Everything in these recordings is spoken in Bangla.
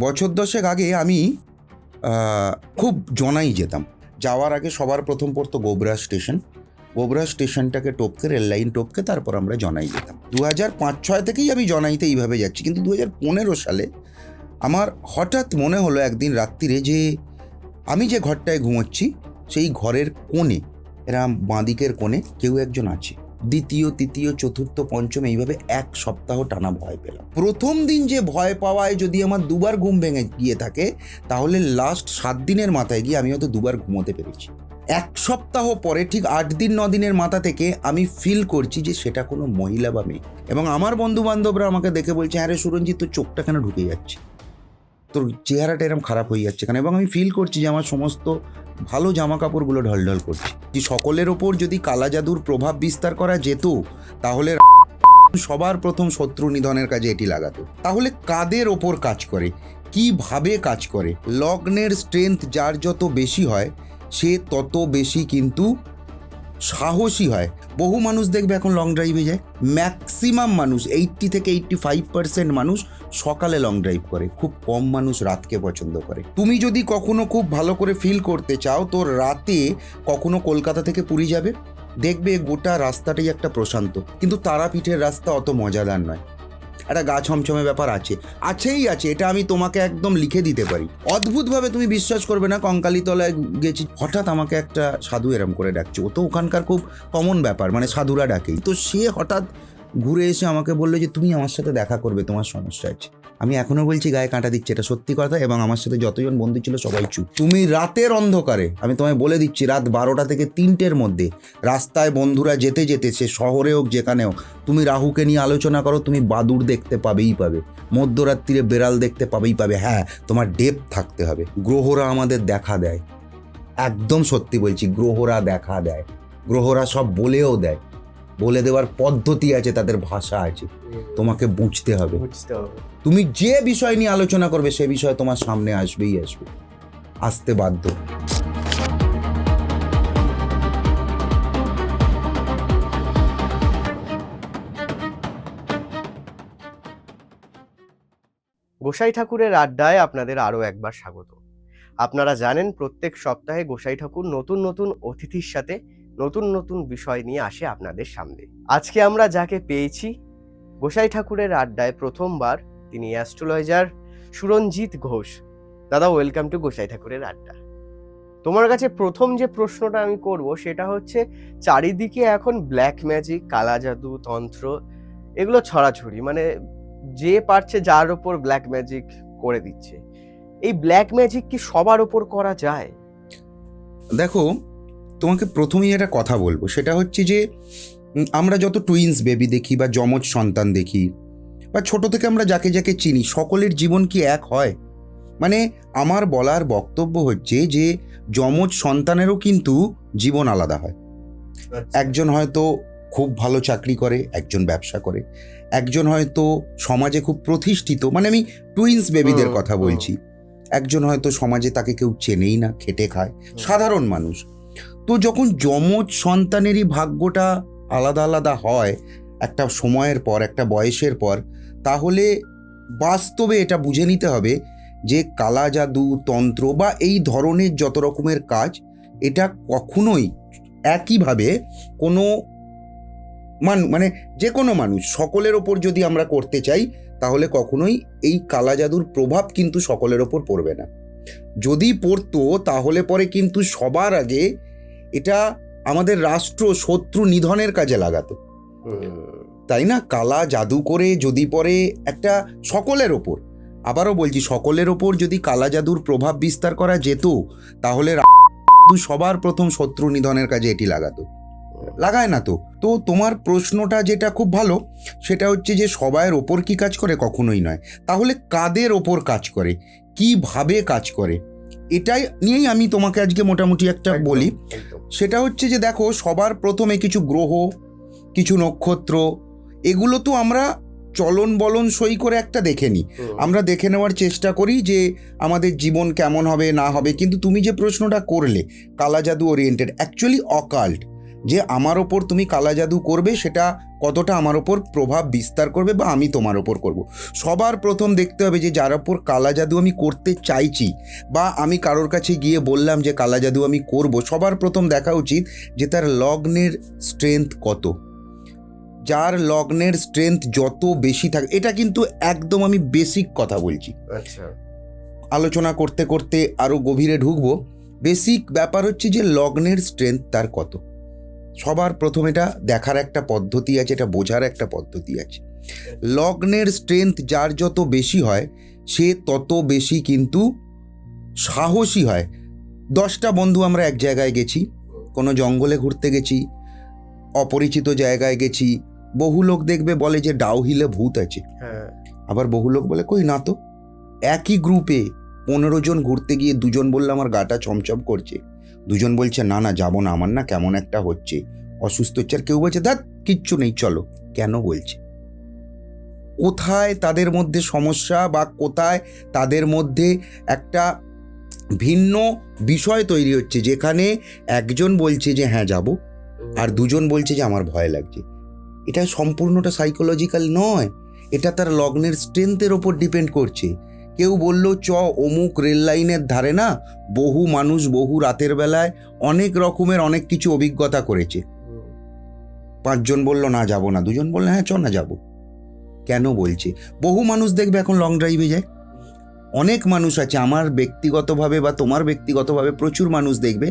বছর 10 আগে আমি খুব জনাই যেতাম। যাওয়ার আগে সবার প্রথম পড়তো গোবরা স্টেশন। গোবরা স্টেশনটাকে টপকে, রেল লাইন টপকে তারপর আমরা জনাই যেতাম। 2005-06 থেকেই আমি জনাইতে এইভাবে যাচ্ছি, কিন্তু 2015 সালে আমার হঠাৎ মনে হলো একদিন রাত্রিরে যে আমি যে ঘরটায় ঘুমোচ্ছি সেই ঘরের কোণে, এরম বাঁদিকের কোণে কেউ একজন আছে। দ্বিতীয়, তৃতীয়, চতুর্থ, পঞ্চম এইভাবে 1 সপ্তাহ টানা ভয় পেলাম। প্রথম দিন যে ভয় পাওয়ায় যদি আমার 2বার ঘুম ভেঙে গিয়ে থাকে, তাহলে লাস্ট 7 দিনের মাথায় গিয়ে আমি হয়তো 2বার ঘুমোতে পেরেছি। 1 সপ্তাহ পরে ঠিক 8 দিন 9 দিনের মাথা থেকে আমি ফিল করছি যে সেটা কোনো মহিলা বা মেয়ে। এবং আমার বন্ধু বান্ধবরা আমাকে দেখে বলছে, হ্যাঁ রে সুরঞ্জিত, তোর চোখটা কেন ঢুকে যাচ্ছে, তোর চেহারাটা এরকম খারাপ হয়ে যাচ্ছে কেন। এবং আমি ফিল করছি যে আমার সমস্ত ভালো জামা কাপড়গুলো ঢলঢল করছে। যে সকলের ওপর যদি কালা জাদুর প্রভাব বিস্তার করা যেত, তাহলে সবার প্রথম শত্রু নিধনের কাজে এটি লাগাতো। তাহলে কাদের ওপর কাজ করে, কিভাবে কাজ করে? লগ্নের স্ট্রেংথ যার যত বেশি হয়, সে তত বেশি কিন্তু সাহসী হয়। বহু মানুষ দেখবে এখন লং ড্রাইভে যায়। ম্যাক্সিমাম মানুষ 80 থেকে 85% মানুষ সকালে লং ড্রাইভ করে, খুব কম মানুষ রাতকে পছন্দ করে। তুমি যদি কখনো খুব ভালো করে ফিল করতে চাও, তো রাতে কখনো কলকাতা থেকে পুরী যাবে, দেখবে গোটা রাস্তাটাই একটা প্রশান্ত, কিন্তু তারাপীঠের রাস্তা অত মজাদার নয়। একটা গা ছমছমে ব্যাপার আছেই আছে, এটা আমি তোমাকে একদম লিখে দিতে পারি। অদ্ভুতভাবে তুমি বিশ্বাস করবে না, কঙ্কালীতলায় গেছি, হঠাৎ আমাকে একটা সাধু এরম করে ডাকছে। ও তো ওখানকার খুব কমন ব্যাপার, মানে সাধুরা ডাকেই। তো সে হঠাৎ ঘুরে এসে আমাকে বললো যে তুমি আমার সাথে দেখা করবে, তোমার সমস্যা আছে। আমি এখনো বলছি গায়ে কাঁটা দিচ্ছে, এটা সত্যি কথা। এবং আমার সাথে যতজন বন্ধু ছিল সবাই চুপ। তুমি রাতের অন্ধকারে, আমি তোমায় বলে দিচ্ছি, রাত 12টা থেকে 3টের মধ্যে রাস্তায় বন্ধুরা যেতে যেতে, সে শহরে হোক যেখানে হোক, তুমি রাহুকে নিয়ে আলোচনা করো, তুমি বাদুড় দেখতে পাবেই পাবে, মধ্যরাত্রিরে বেড়াল দেখতে পাবেই পাবে। হ্যাঁ, তোমার ডেপথ থাকতে হবে। গ্রহরা আমাদের দেখা দেয়, একদম সত্যি বলছি, গ্রহরা দেখা দেয়। গ্রহরা সব বলেও দেয়, বলে দেওয়ার পদ্ধতি আছে, তাদের ভাষা আছে, তোমাকে বুঝতে হবে। তুমি যে বিষয় নিয়ে আলোচনা করবে সে বিষয় তোমার সামনে আসবেই আসবে, আসতে বাধ্য। গোসাই ঠাকুরের আড্ডায় আপনাদের আরো একবার স্বাগত। আপনারা জানেন প্রত্যেক সপ্তাহে গোসাই ঠাকুর নতুন নতুন অতিথির সাথে নতুন নতুন বিষয় নিয়ে আসে আপনাদের সামনে। আজকে আমরা যাকে পেয়েছি গোসাই ঠাকুরের আড্ডায় প্রথমবার, তিনি অ্যাস্ট্রোলজার সুরঞ্জিত ঘোষ। দাদা, ওয়েলকাম টু গোসাই ঠাকুরের আড্ডা। তোমার কাছে প্রথম যে প্রশ্নটা আমি করব সেটা হচ্ছে, চারিদিকে এখন ব্ল্যাক ম্যাজিক, কালা জাদু, তন্ত্র এগুলো ছড়াছড়ি, মানে যে পারছে যার ওপর ব্ল্যাক ম্যাজিক করে দিচ্ছে। এই ব্ল্যাক ম্যাজিক কি সবার ওপর করা যায়? দেখো, তোমাকে প্রথমেই একটা কথা বলবো, সেটা হচ্ছে যে আমরা যত টুইন্স বেবি দেখি বা যমজ সন্তান দেখি, বা ছোট থেকে আমরা যাকে যাকে চিনি, সকলের জীবন কি এক হয়? মানে আমার বলার বক্তব্য হচ্ছে যে যমজ সন্তানেরও কিন্তু জীবন আলাদা হয়। একজন হয়তো খুব ভালো চাকরি করে, একজন ব্যবসা করে, একজন হয়তো সমাজে খুব প্রতিষ্ঠিত, মানে আমি টুইন্স বেবিদের কথা বলছি। একজন হয়তো সমাজে তাকে কেউ চেনেই না, খেটে খায়, সাধারণ মানুষ। তো যখন যমজ সন্তানেরই ভাগ্যটা আলাদা আলাদা হয় একটা সময়ের পর, একটা বয়সের পর, তাহলে বাস্তবে এটা বুঝে নিতে হবে যে কালা জাদু, তন্ত্র বা এই ধরনের যত রকমের কাজ, এটা কখনোই একইভাবে কোনো মানে যে কোনো মানুষ, সকলের ওপর যদি আমরা করতে চাই, তাহলে কখনোই এই কালা জাদুর প্রভাব কিন্তু সকলের ওপর পড়বে না। যদি পড়তো, তাহলে পরে কিন্তু সবার আগে এটা আমাদের রাষ্ট্র শত্রু নিধনের কাজে লাগাতো, তাই না? কালা জাদু করে যদি পরে একটা সকলের ওপর, আবারও বলছি, সকলের ওপর যদি কালা জাদুর প্রভাব বিস্তার করা যেত, তাহলে সবার প্রথম শত্রু নিধনের কাজে এটি লাগাতো। লাগায় না তো। তো তোমার প্রশ্নটা যেটা খুব ভালো, সেটা হচ্ছে যে সবার ওপর কি কাজ করে? কখনোই নয়। তাহলে কাদের ওপর কাজ করে, কিভাবে কাজ করে, এটাই নিয়েই আমি তোমাকে আজকে মোটামুটি একটা বলি। সেটা হচ্ছে যে দেখো, সবার প্রথমে কিছু গ্রহ, কিছু নক্ষত্র, এগুলো তো আমরা চলন বলন সই করে একটা দেখে নিই। আমরা দেখে নেওয়ার চেষ্টা করি যে আমাদের জীবন কেমন হবে না হবে। কিন্তু তুমি যে প্রশ্নটা করলে কালা জাদু ওরিয়েন্টেড, অ্যাকচুয়ালি অকাল্ট, যে আমার ওপর তুমি কালা জাদু করবে, সেটা কতটা আমার ওপর প্রভাব বিস্তার করবে বা আমি তোমার ওপর করব। সবার প্রথম দেখতে হবে যে যার ওপর কালা জাদু আমি করতে চাইছি বা আমি কারোর কাছে গিয়ে বললাম যে কালা জাদু আমি করব, সবার প্রথম দেখা উচিত যে তার লগ্নের স্ট্রেংথ কত। যার লগ্নের স্ট্রেংথ যত বেশি থাকে, এটা কিন্তু একদম আমি বেসিক কথা বলছি, আচ্ছা, আলোচনা করতে করতে আরও গভীরে ঢুকবো। বেসিক ব্যাপার হচ্ছে যে লগ্নের স্ট্রেংথ তার কত। সবার প্রথম এটা দেখার একটা পদ্ধতি আছে, এটা বোঝার একটা পদ্ধতি আছে। লগ্নের স্ট্রেংথ যার যত বেশি হয় সে তত বেশি কিন্তু সাহসী হয়। 10টা বন্ধু আমরা এক জায়গায় গেছি, কোনো জঙ্গলে ঘুরতে গেছি, অপরিচিত জায়গায় গেছি, বহু লোক দেখবে বলে যে ডাউহিলে ভূত আছে, হ্যাঁ, আবার বহু লোক বলে কই না তো। একই গ্রুপে 15 জন ঘুরতে গিয়ে 2 জন বললে আমার গাটা চমচম করছে, 2 জন বলছে না না যাবো না, আমার না কেমন একটা হচ্ছে, অসুস্থ হচ্ছে, আর কেউ বলছে ধ্যাৎ কিচ্ছু নেই চলো। কেন বলছে? কোথায় তাদের মধ্যে সমস্যা বা কোথায় তাদের মধ্যে একটা ভিন্ন বিষয় তৈরি হচ্ছে, যেখানে একজন বলছে যে হ্যাঁ যাব, আর 2 জন বলছে যে আমার ভয় লাগছে। এটা সম্পূর্ণটা সাইকোলজিক্যাল নয়, এটা তার লগ্নের স্ট্রেংথের ওপর ডিপেন্ড করছে। কেউ বলল চ অমুক রেল লাইনের ধারে না বহু মানুষ বহু রাতের বেলায় অনেক রকমের অনেক কিছু অভিজ্ঞতা করেছে। 5 জন বলল না যাব না, 2 জন বলল হ্যাঁ চ না যাব। কেন বলছে? বহু মানুষ দেখবে এখন লং ড্রাইভে যায়, অনেক মানুষ আছে, আমার ব্যক্তিগতভাবে বা তোমার ব্যক্তিগতভাবে প্রচুর মানুষ দেখবে,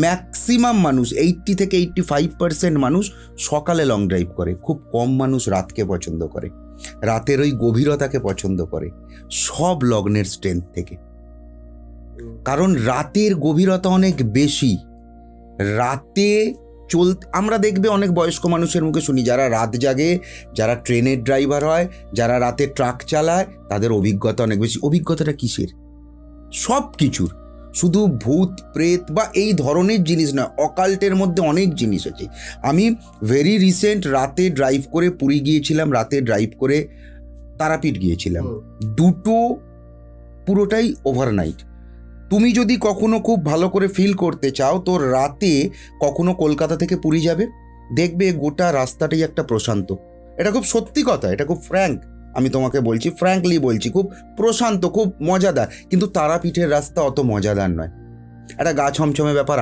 ম্যাক্সিমাম মানুষ 80 থেকে 85% মানুষ সকালে লং ড্রাইভ করে, খুব কম মানুষ রাতকে পছন্দ করে, রাতের ওই গভীরতাকে পছন্দ করে, সব লগ্নের স্ট্রেংথ থেকে। কারণ রাতের গভীরতা অনেক বেশি। রাতে আমরা দেখবে অনেক বয়স্ক মানুষের মুখে শুনি যারা রাত জাগে, যারা ট্রেনের ড্রাইভার হয়, যারা রাতে ট্রাক চালায়, তাদের অভিজ্ঞতা অনেক বেশি। অভিজ্ঞতাটা কিসের? সব কিছুর, শুধু ভূত প্রেত বা এই ধরনের জিনিস না, অকাল্টের মধ্যে অনেক জিনিস আছে। আমি ভেরি রিসেন্ট রাতে ড্রাইভ করে পুরী গিয়েছিলাম, রাতে ড্রাইভ করে তারাপীঠ গিয়েছিলাম, দুটো পুরোটাই ওভারনাইট। তুমি যদি কখনো খুব ভালো করে ফিল করতে চাও তো রাতে কখনো কলকাতা থেকে পুরী যাবে, দেখবে গোটা রাস্তাটাই একটা প্রশান্ত। এটা খুব সত্যি কথা, এটা খুব ফ্র্যাঙ্ক, আমি তোমাকে বলছি, ফ্র্যাঙ্কলি বলছি, খুব প্রশান্ত, খুব মজাদার। কিন্তু তারাপীঠের রাস্তা অত মজাদার নয়, একটা গা ছমছমে ব্যাপার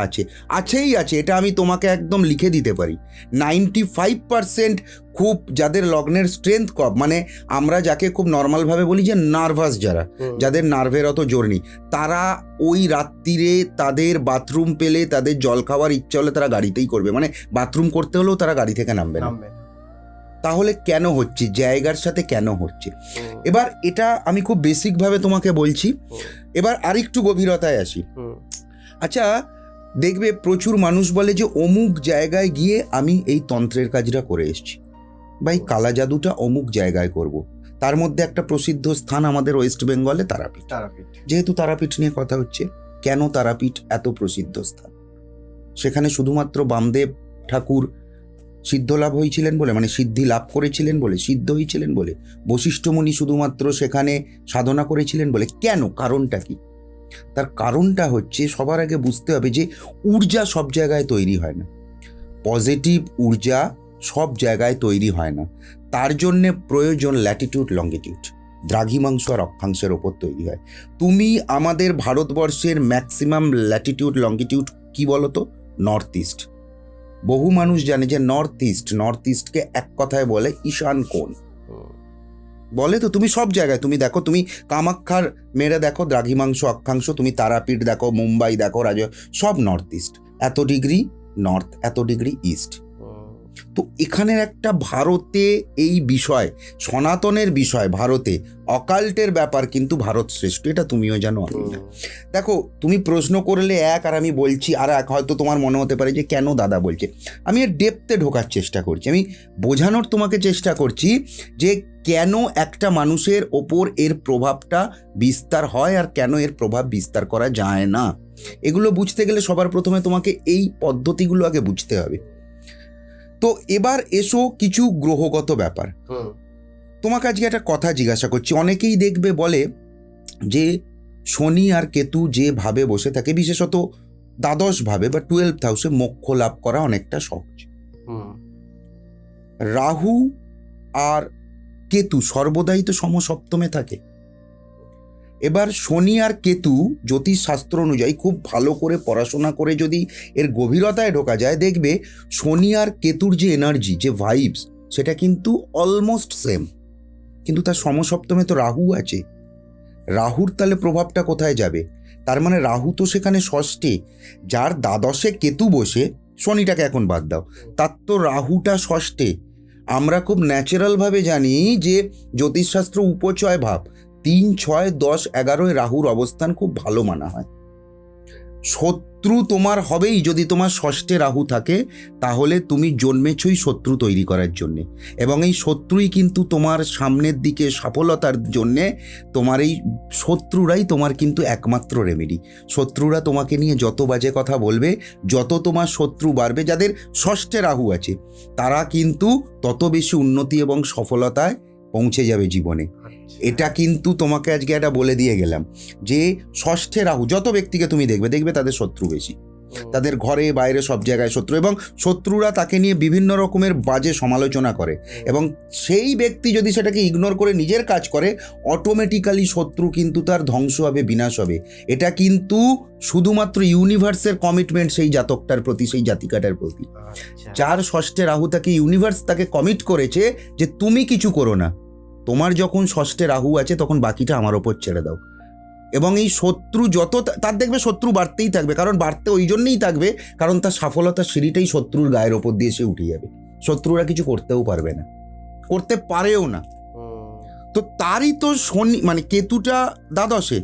আছেই আছে, এটা আমি তোমাকে একদম লিখে দিতে পারি। 95% খুব যাদের লগ্নের স্ট্রেংথ কম, মানে আমরা যাকে খুব নর্মালভাবে বলি যে নার্ভাস, যাদের নার্ভের অত জোর নেই, তারা ওই রাত্রিরে তাদের বাথরুম পেলে, তাদের জল খাওয়ার ইচ্ছা হলে তারা গাড়িতেই করবে, মানে বাথরুম করতে হলেও তারা গাড়ি থেকে নামবে না। তাহলে কেন হচ্ছে? জায়গার সাথে কেন হচ্ছে? এবার এটা আমি খুব বেসিকভাবে তোমাকে বলছি, এবার আরেকটু গভীরতায় আসি। আচ্ছা, দেখবে প্রচুর মানুষ বলে যে অমুক জায়গায় গিয়ে আমি এই তন্ত্রের কাজটা করে এসেছি, বা এই কালা জাদুটা অমুক জায়গায় করব। তার মধ্যে একটা প্রসিদ্ধ স্থান আমাদের ওয়েস্ট বেঙ্গলে তারাপীঠ। যেহেতু তারাপীঠ নিয়ে কথা হচ্ছে, কেন তারাপীঠ এত প্রসিদ্ধ স্থান? সেখানে শুধুমাত্র বামদেব ঠাকুর সিদ্ধ লাভ হয়েছিলেন বলে, মানে সিদ্ধি লাভ করেছিলেন বলে, সিদ্ধ হয়েছিলেন বলে, বশিষ্ঠ মুনি শুধুমাত্র সেখানে সাধনা করেছিলেন বলে? কেন? কারণটা কি? তার কারণটা হচ্ছে, সবার আগে বুঝতে হবে যে ঊর্জা সব জায়গায় তৈরি হয় না, পজিটিভ ঊর্জা সব জায়গায় তৈরি হয় না। তার জন্যে প্রয়োজন ল্যাটিটিউড লঙ্গিটিউড, দ্রাঘিমাংশ আর অক্ষাংশের ওপর তৈরি হয়। তুমি আমাদের ভারতবর্ষের ম্যাক্সিমাম ল্যাটিটিউড লঙ্গিটিউড কি বলতো? North east. বহু মানুষ জানে যে নর্থ ইস্টকে এক কথায় বলে ঈশান কোণ বলে। তো তুমি সব জায়গায় তুমি দেখো, তুমি কামাখ্যার মেরে দেখো দ্রাঘিমাংশ অক্ষাংশ, তুমি তারাপীঠ দেখো, মুম্বাই দেখো, সব নর্থ ইস্ট, এত ডিগ্রি নর্থ, এত ডিগ্রি ইস্ট। তো এখানের একটা ভারতে এই বিষয়, সনাতনের বিষয়, ভারতে অকাল্টের ব্যাপার কিন্তু ভারত শ্রেষ্ঠ, এটা তুমিও জানো, আমি না। দেখো, তুমি প্রশ্ন করলে এক আর আমি বলছি আর এক, হয়তো তোমার মনে হতে পারে যে কেন দাদা বলছে। আমি এর ডেপথে ঢোকার চেষ্টা করছি, আমি বোঝানোর তোমাকে চেষ্টা করছি যে কেন একটা মানুষের ওপর এর প্রভাবটা বিস্তার হয় আর কেন এর প্রভাব বিস্তার করা যায় না। এগুলো বুঝতে গেলে সবার প্রথমে তোমাকে এই পদ্ধতিগুলো আগে বুঝতে হবে। তো এবার এসো কিছু গ্রহগত ব্যাপার। তোমাকে আজকে একটা কথা জিজ্ঞাসা করছি। অনেকেই দেখবে বলে যে শনি আর কেতু যে ভাবে বসে থাকে, বিশেষত দ্বাদশ ভাবে বা 12th হাউসে মোক্ষ লাভ করা অনেকটা সহজ। রাহু আর কেতু সর্বদাই তো সমসপ্তমে থাকে। এবার শনি আর কেতু জ্যোতিষশাস্ত্র অনুযায়ী খুব ভালো করে পড়াশোনা করে যদি এর গভীরতায় ঢোকা যায়, দেখবে শনি আর কেতুর যে এনার্জি, যে ভাইবস, সেটা কিন্তু অলমোস্ট সেম। কিন্তু তার সমসপ্তমে তো রাহু আছে। রাহুর তাহলে প্রভাবটা কোথায় যাবে? তার মানে রাহু তো সেখানে ষষ্ঠে, যার দ্বাদশে কেতু বসে, শনিটাকে এখন বাদ দাও, তার তো রাহুটা ষষ্ঠে। আমরা খুব ন্যাচারালভাবে জানি যে জ্যোতিষশাস্ত্র উপচয় ভাব 3, 6, 10, 11 রাহুর অবস্থান খুব ভালো মানা হয়। শত্রু তোমার হবেই যদি তোমার ষষ্ঠে রাহু থাকে, তাহলে তুমি জন্মেছই শত্রু তৈরি করার জন্যে, এবং এই শত্রুই কিন্তু তোমার সামনের দিকে সফলতার জন্যে, তোমার এই শত্রুরাই তোমার কিন্তু একমাত্র রেমেডি। শত্রুরা তোমাকে নিয়ে যত বাজে কথা বলবে, যত তোমার শত্রু বাড়বে, যাদের ষষ্ঠে রাহু আছে, তারা কিন্তু তত বেশি উন্নতি এবং সফলতায় পৌঁছে যাবে জীবনে। এটা কিন্তু তোমাকে আজকে এটা বলে দিয়ে গেলাম যে ষষ্ঠে রাহু যত ব্যক্তিকে তুমি দেখবে তাদের শত্রু বেশি, তাদের ঘরে বাইরে সব জায়গায় শত্রু, এবং শত্রুরা তাকে নিয়ে বিভিন্ন রকমের বাজে সমালোচনা করে, এবং সেই ব্যক্তি যদি সেটাকে ইগনোর করে নিজের কাজ করে, অটোমেটিক্যালি শত্রু কিন্তু তার ধ্বংস হবে, বিনাশ হবে। এটা কিন্তু শুধুমাত্র ইউনিভার্সের কমিটমেন্ট সেই জাতকটার প্রতি, সেই জাতিকাটার প্রতি। যার ষষ্ঠে রাহু, তাকে ইউনিভার্স তাকে কমিট করেছে যে তুমি কিছু করো না, তোমার যখন ষষ্ঠে রাহু আছে তখন বাকিটা আমার ওপর ছেড়ে দাও। এবং এই শত্রু যত, তার দেখবে শত্রু বাড়তেই থাকবে, কারণ বাড়তে ওই জন্যই থাকবে কারণ তার সফলতার সিঁড়িটাই শত্রুর গায়ের ওপর দিয়ে সে উঠে যাবে। শত্রুরা কিছু করতেও পারবে না, করতে পারেও না। তো তারই তো শনি মানে কেতুটা দ্বাদশে।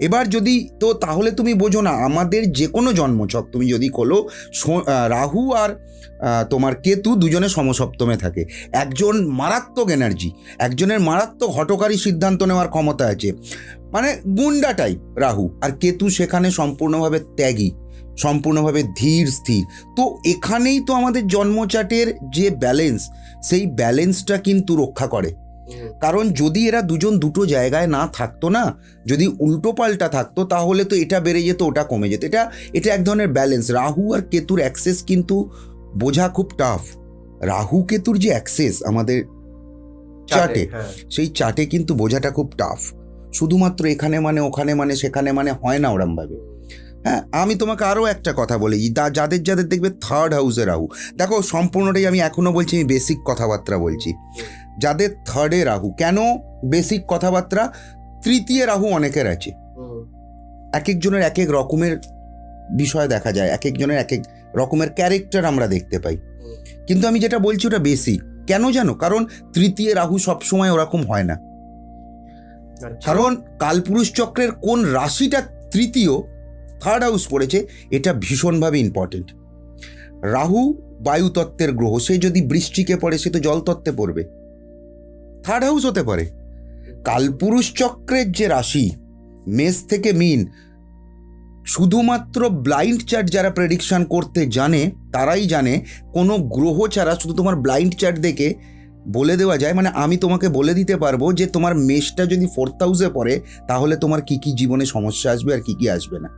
এবার যদি তো তাহলে তুমি বোঝো না, আমাদের যে কোনো জন্মছক তুমি যদি খোলো, রাহু আর তোমার কেতু দুজনে সমসপ্তমে থাকে। একজন মারাত্মক এনার্জি, একজনের মারাত্মক হঠকারী সিদ্ধান্ত নেওয়ার ক্ষমতা আছে, মানে গুন্ডা টাইপ রাহু, আর কেতু সেখানে সম্পূর্ণভাবে ত্যাগী, সম্পূর্ণভাবে ধীর স্থির। তো এখানেই তো আমাদের জন্মচাটের যে ব্যালেন্স, সেই ব্যালেন্সটা কিন্তু রক্ষা করে। কারণ যদি এরা দুজন দুটো জায়গায় না থাকতো না, যদি উল্টো পাল্টা থাকতো, তাহলে তো এটা বেড়ে যেত, ওটা কমে যেত। এটা এক ধরনের ব্যালেন্স। রাহু আর কেতুর অ্যাক্সেস কিন্তু বোঝা খুব টাফ। রাহু কেতুর যে অ্যাক্সেস আমাদের চার্টে, সেই চার্টে কিন্তু বোঝাটা খুব টাফ। শুধুমাত্র এখানে মানে ওখানে মানে সেখানে মানে হয় না ওরমভাবে। হ্যাঁ, আমি তোমাকে আরও একটা কথা বলি, যাদের যাদের দেখবে থার্ড হাউসে রাহু, দেখো সম্পূর্ণটাই আমি এখনও বলছি, আমি বেসিক কথাবার্তা বলছি। যাদের থার্ডে রাহু, কেন বেসিক কথাবার্তা? তৃতীয় রাহু অনেকের আছে, এক একজনের এক এক রকমের বিষয় দেখা যায়, এক একজনের এক এক রকমের ক্যারেক্টার আমরা দেখতে পাই। কিন্তু আমি যেটা বলছি ওটা বেসিক। কেন জানো? কারণ তৃতীয় রাহু সবসময় ওরকম হয় না। কারণ কালপুরুষ চক্রের কোন রাশিটা তৃতীয় থার্ড হাউস পড়েছে, এটা ভীষণভাবে ইম্পর্টেন্ট। রাহু বায়ুতত্ত্বের গ্রহ, সে যদি বৃশ্চিকে পড়ে সে তো জলতত্ত্বে পড়বে, থার্ড হাউস হতে পারে। কালপুরুষ চক্রের যে রাশি মেষ থেকে মীন, শুধুমাত্র ব্লাইন্ড চার্ট যারা প্রেডিকশন করতে জানে তারাই জানে, কোনো গ্রহ ছাড়া শুধু তোমার ব্লাইন্ড চার্ট দেখে বলে দেওয়া যায়। মানে আমি তোমাকে বলে দিতে পারবো যে তোমার মেষটা যদি 4th হাউসে পড়ে, তাহলে তোমার কি কি জীবনে সমস্যা আসবে আর কি কি আসবে না।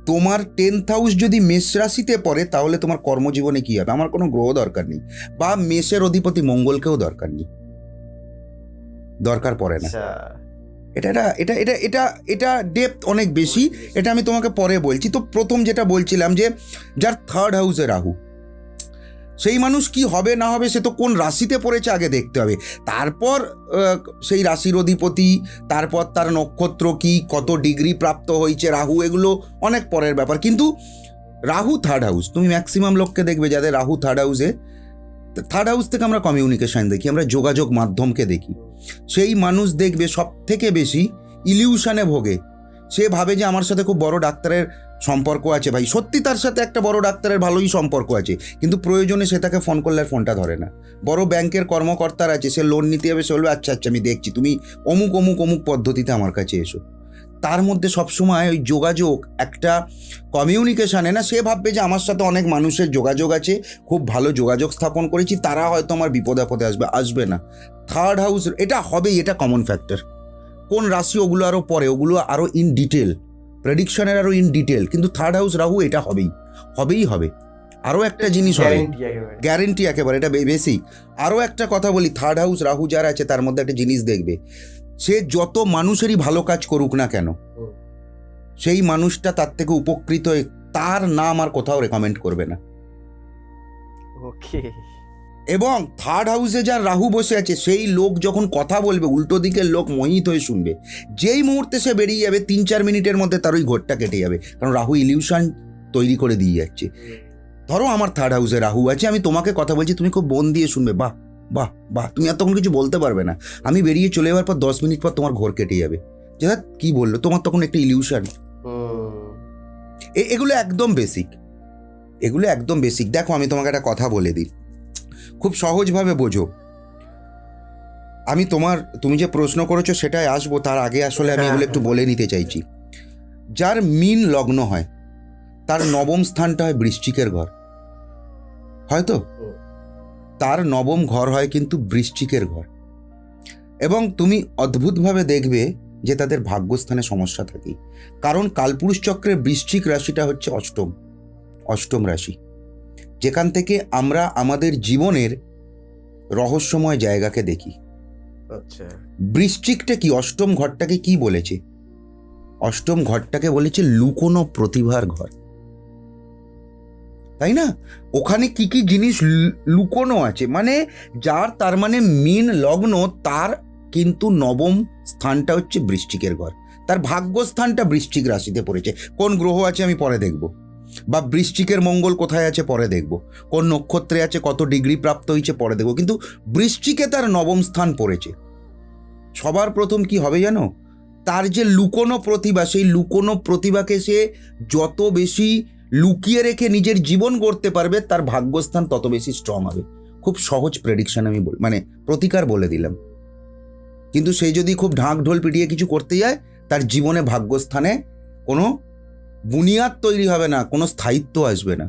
তোমার 10th হাউস যদি মেষ রাশিতে পড়ে, তাহলে তোমার কর্মজীবনে কি হবে। আমার কোনো গ্রহ দরকার নেই, বা মেষের অধিপতি মঙ্গলকেও দরকার নেই, দরকার পড়ে না। এটা এটা এটা এটা এটা ডেপথ অনেক বেশি, এটা আমি তোমাকে পরে বলছি। তো প্রথম যেটা বলছিলাম যে যার থার্ড হাউসে রাহু, সেই মানুষ কি হবে না হবে সে তো কোন রাশিতে পড়েছে আগে দেখতে হবে, তারপর সেই রাশির অধিপতি, তারপর তার নক্ষত্র কি, কত ডিগ্রি প্রাপ্ত হয়েছে রাহু, এগুলো অনেক পরের ব্যাপার। কিন্তু রাহু থার্ড হাউস, তুমি ম্যাক্সিমাম লোককে দেখবে যাদের রাহু থার্ড হাউসে, থার্ড হাউস থেকে আমরা কমিউনিকেশন দেখি, আমরা যোগাযোগ মাধ্যমকে দেখি। সেই মানুষ দেখবে সব থেকে বেশি ইলিউশনে ভোগে। সে ভাবে যে আমার সাথে খুব বড় ডাক্তারের সম্পর্ক আছে, ভাই সত্যি তার সাথে একটা বড় ডাক্তারের ভালোই সম্পর্ক আছে, কিন্তু প্রয়োজনে সে তাকে ফোন করলে আর ফোনটা ধরে না। বড় ব্যাংকের কর্মকর্তার আছে, সে লোন নিতে যাবে, সে বলবে আচ্ছা আচ্ছা আমি দেখছি, তুমি অমুক অমুক অমুক পদ্ধতিতে আমার কাছে এসো। তার মধ্যে সবসময় ওই যোগাযোগ, একটা কমিউনিকেশানে না, সে ভাববে যে আমার সাথে অনেক মানুষের যোগাযোগ আছে, খুব ভালো যোগাযোগ স্থাপন করেছি, তারা হয়তো আমার বিপদে আপদে আসবে না। থার্ড হাউস এটা হবেই, এটা কমন ফ্যাক্টর। কোন রাশি ওগুলো আরও পরে, ওগুলো আরও ইন ডিটেল প্রেডিকশনের আরো ইন ডিটেল, কিন্তু থার্ড হাউস রাহু এটা হবেই হবে। আরও একটা জিনিস হবে, গ্যারেন্টি একেবারে, এটা বেসিক। আরও একটা কথা বলি, থার্ড হাউস রাহু যার আছে তার মধ্যে একটা জিনিস দেখবে, সে যত মানুষেরই ভালো কাজ করুক না কেন, সেই মানুষটা তার থেকে উপকৃত হয়ে তার নাম আর কোথাও রেকমেন্ড করবে না। ওকে। এবং থার্ড হাউসে যার রাহু বসে আছে সেই লোক যখন কথা বলবে, উল্টো দিকের লোক মোহিত হয়ে শুনবে। যেই মুহূর্তে সে বেরিয়ে যাবে 3-4 মিনিটের মধ্যে তার ওই ঘোরটা কেটে যাবে, কারণ রাহু ইলিউশন তৈরি করে দিয়ে যাচ্ছে। ধরো আমার থার্ড হাউসে রাহু আছে, আমি তোমাকে কথা বলছি, তুমি খুব মন দিয়ে শুনবে, বাহ বাহ বাহ, তুমি আর তখন কিছু বলতে পারবে না। আমি বেরিয়ে চলে যাওয়ার পর 10 মিনিট পর তোমার ঘোর কেটে যাবে, যে কি বললো, তোমার তখন একটা ইলিউশন। এগুলো একদম বেসিক, এগুলো একদম বেসিক। দেখো আমি তোমাকে একটা কথা বলে দিই, খুব সহজভাবে বোঝো। আমি তুমি যে প্রশ্ন করেছো সেটাই আসবো, তার আগে আসলে আমি এগুলো একটু বলে নিতে চাইছি। যার মীন লগ্ন হয় তার নবম স্থানটা হয় বৃশ্চিকের ঘর, হয়তো তার নবম ঘর হয় কিন্তু বৃশ্চিকের ঘর। এবং তুমি অদ্ভুতভাবে দেখবে যে তাদের ভাগ্যস্থানে সমস্যা থাকে, কারণ কালপুরুষ চক্রের বৃশ্চিক রাশিটা হচ্ছে অষ্টম রাশি, যেখান থেকে আমরা আমাদের জীবনের রহস্যময় জায়গাকে দেখি। আচ্ছা, বৃশ্চিকটা কি, অষ্টম ঘরটাকে কি বলেছে? অষ্টম ঘরটাকে বলেছে লুকোনো প্রতিভার ঘর, তাই না? ওখানে কি কি জিনিস লুকোনো আছে, মানে যার, তার মানে মীন লগ্ন, তার কিন্তু নবম স্থানটা হচ্ছে বৃশ্চিকের ঘর, তার ভাগ্যস্থানটা বৃশ্চিক রাশিতে পড়েছে। কোন গ্রহ আছে আমি পরে দেখব, বা বৃশ্চিকের মঙ্গল কোথায় আছে পরে দেখব, কোন নক্ষত্রে আছে, কত ডিগ্রি প্রাপ্ত হয়েছে পরে দেখব, কিন্তু বৃশ্চিকে তার নবম স্থান পড়েছে। সবার প্রথম কি হবে জানো, তার যে লুকোনো প্রতিভা, সেই লুকোনো প্রতিভাকে সে যত বেশি লুকিয়ে রেখে নিজের জীবন গড়তে পারবে, তার ভাগ্যস্থান তত বেশি স্ট্রং হবে। খুব সহজ প্রেডিকশন আমি মানে প্রতিকার বলে দিলাম, কিন্তু সে যদি খুব ঢাক ঢোল পিটিয়ে কিছু করতে যায়, তার জীবনে ভাগ্যস্থানে কোনো বুনিয়াদ তৈরি হবে না, কোনো স্থায়িত্ব আসবে না,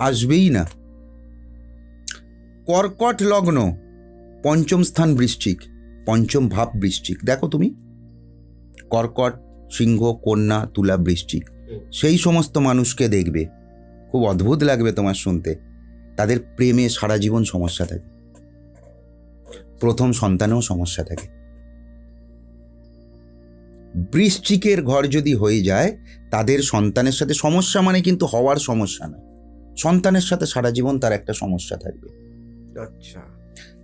আসবেই না। কর্কট লগ্ন, পঞ্চম স্থান বৃশ্চিক, পঞ্চম ভাব বৃশ্চিক। দেখো তুমি কর্কট, সিংহ, কন্যা, তুলা, বৃশ্চিক, সেই সমস্ত মানুষকে দেখবে, খুব অদ্ভুত লাগবে তোমার শুনতে, তাদের প্রেমে সারা জীবন সমস্যা থাকে, প্রথম সন্তানেও সমস্যা থাকে। বৃশ্চিকের ঘর যদি হয়ে যায়, তাদের সন্তানের সাথে সমস্যা, মানে কিন্তু হওয়ার সমস্যা না, সন্তানের সাথে সারা জীবন তার একটা সমস্যা থাকবে। আচ্ছা।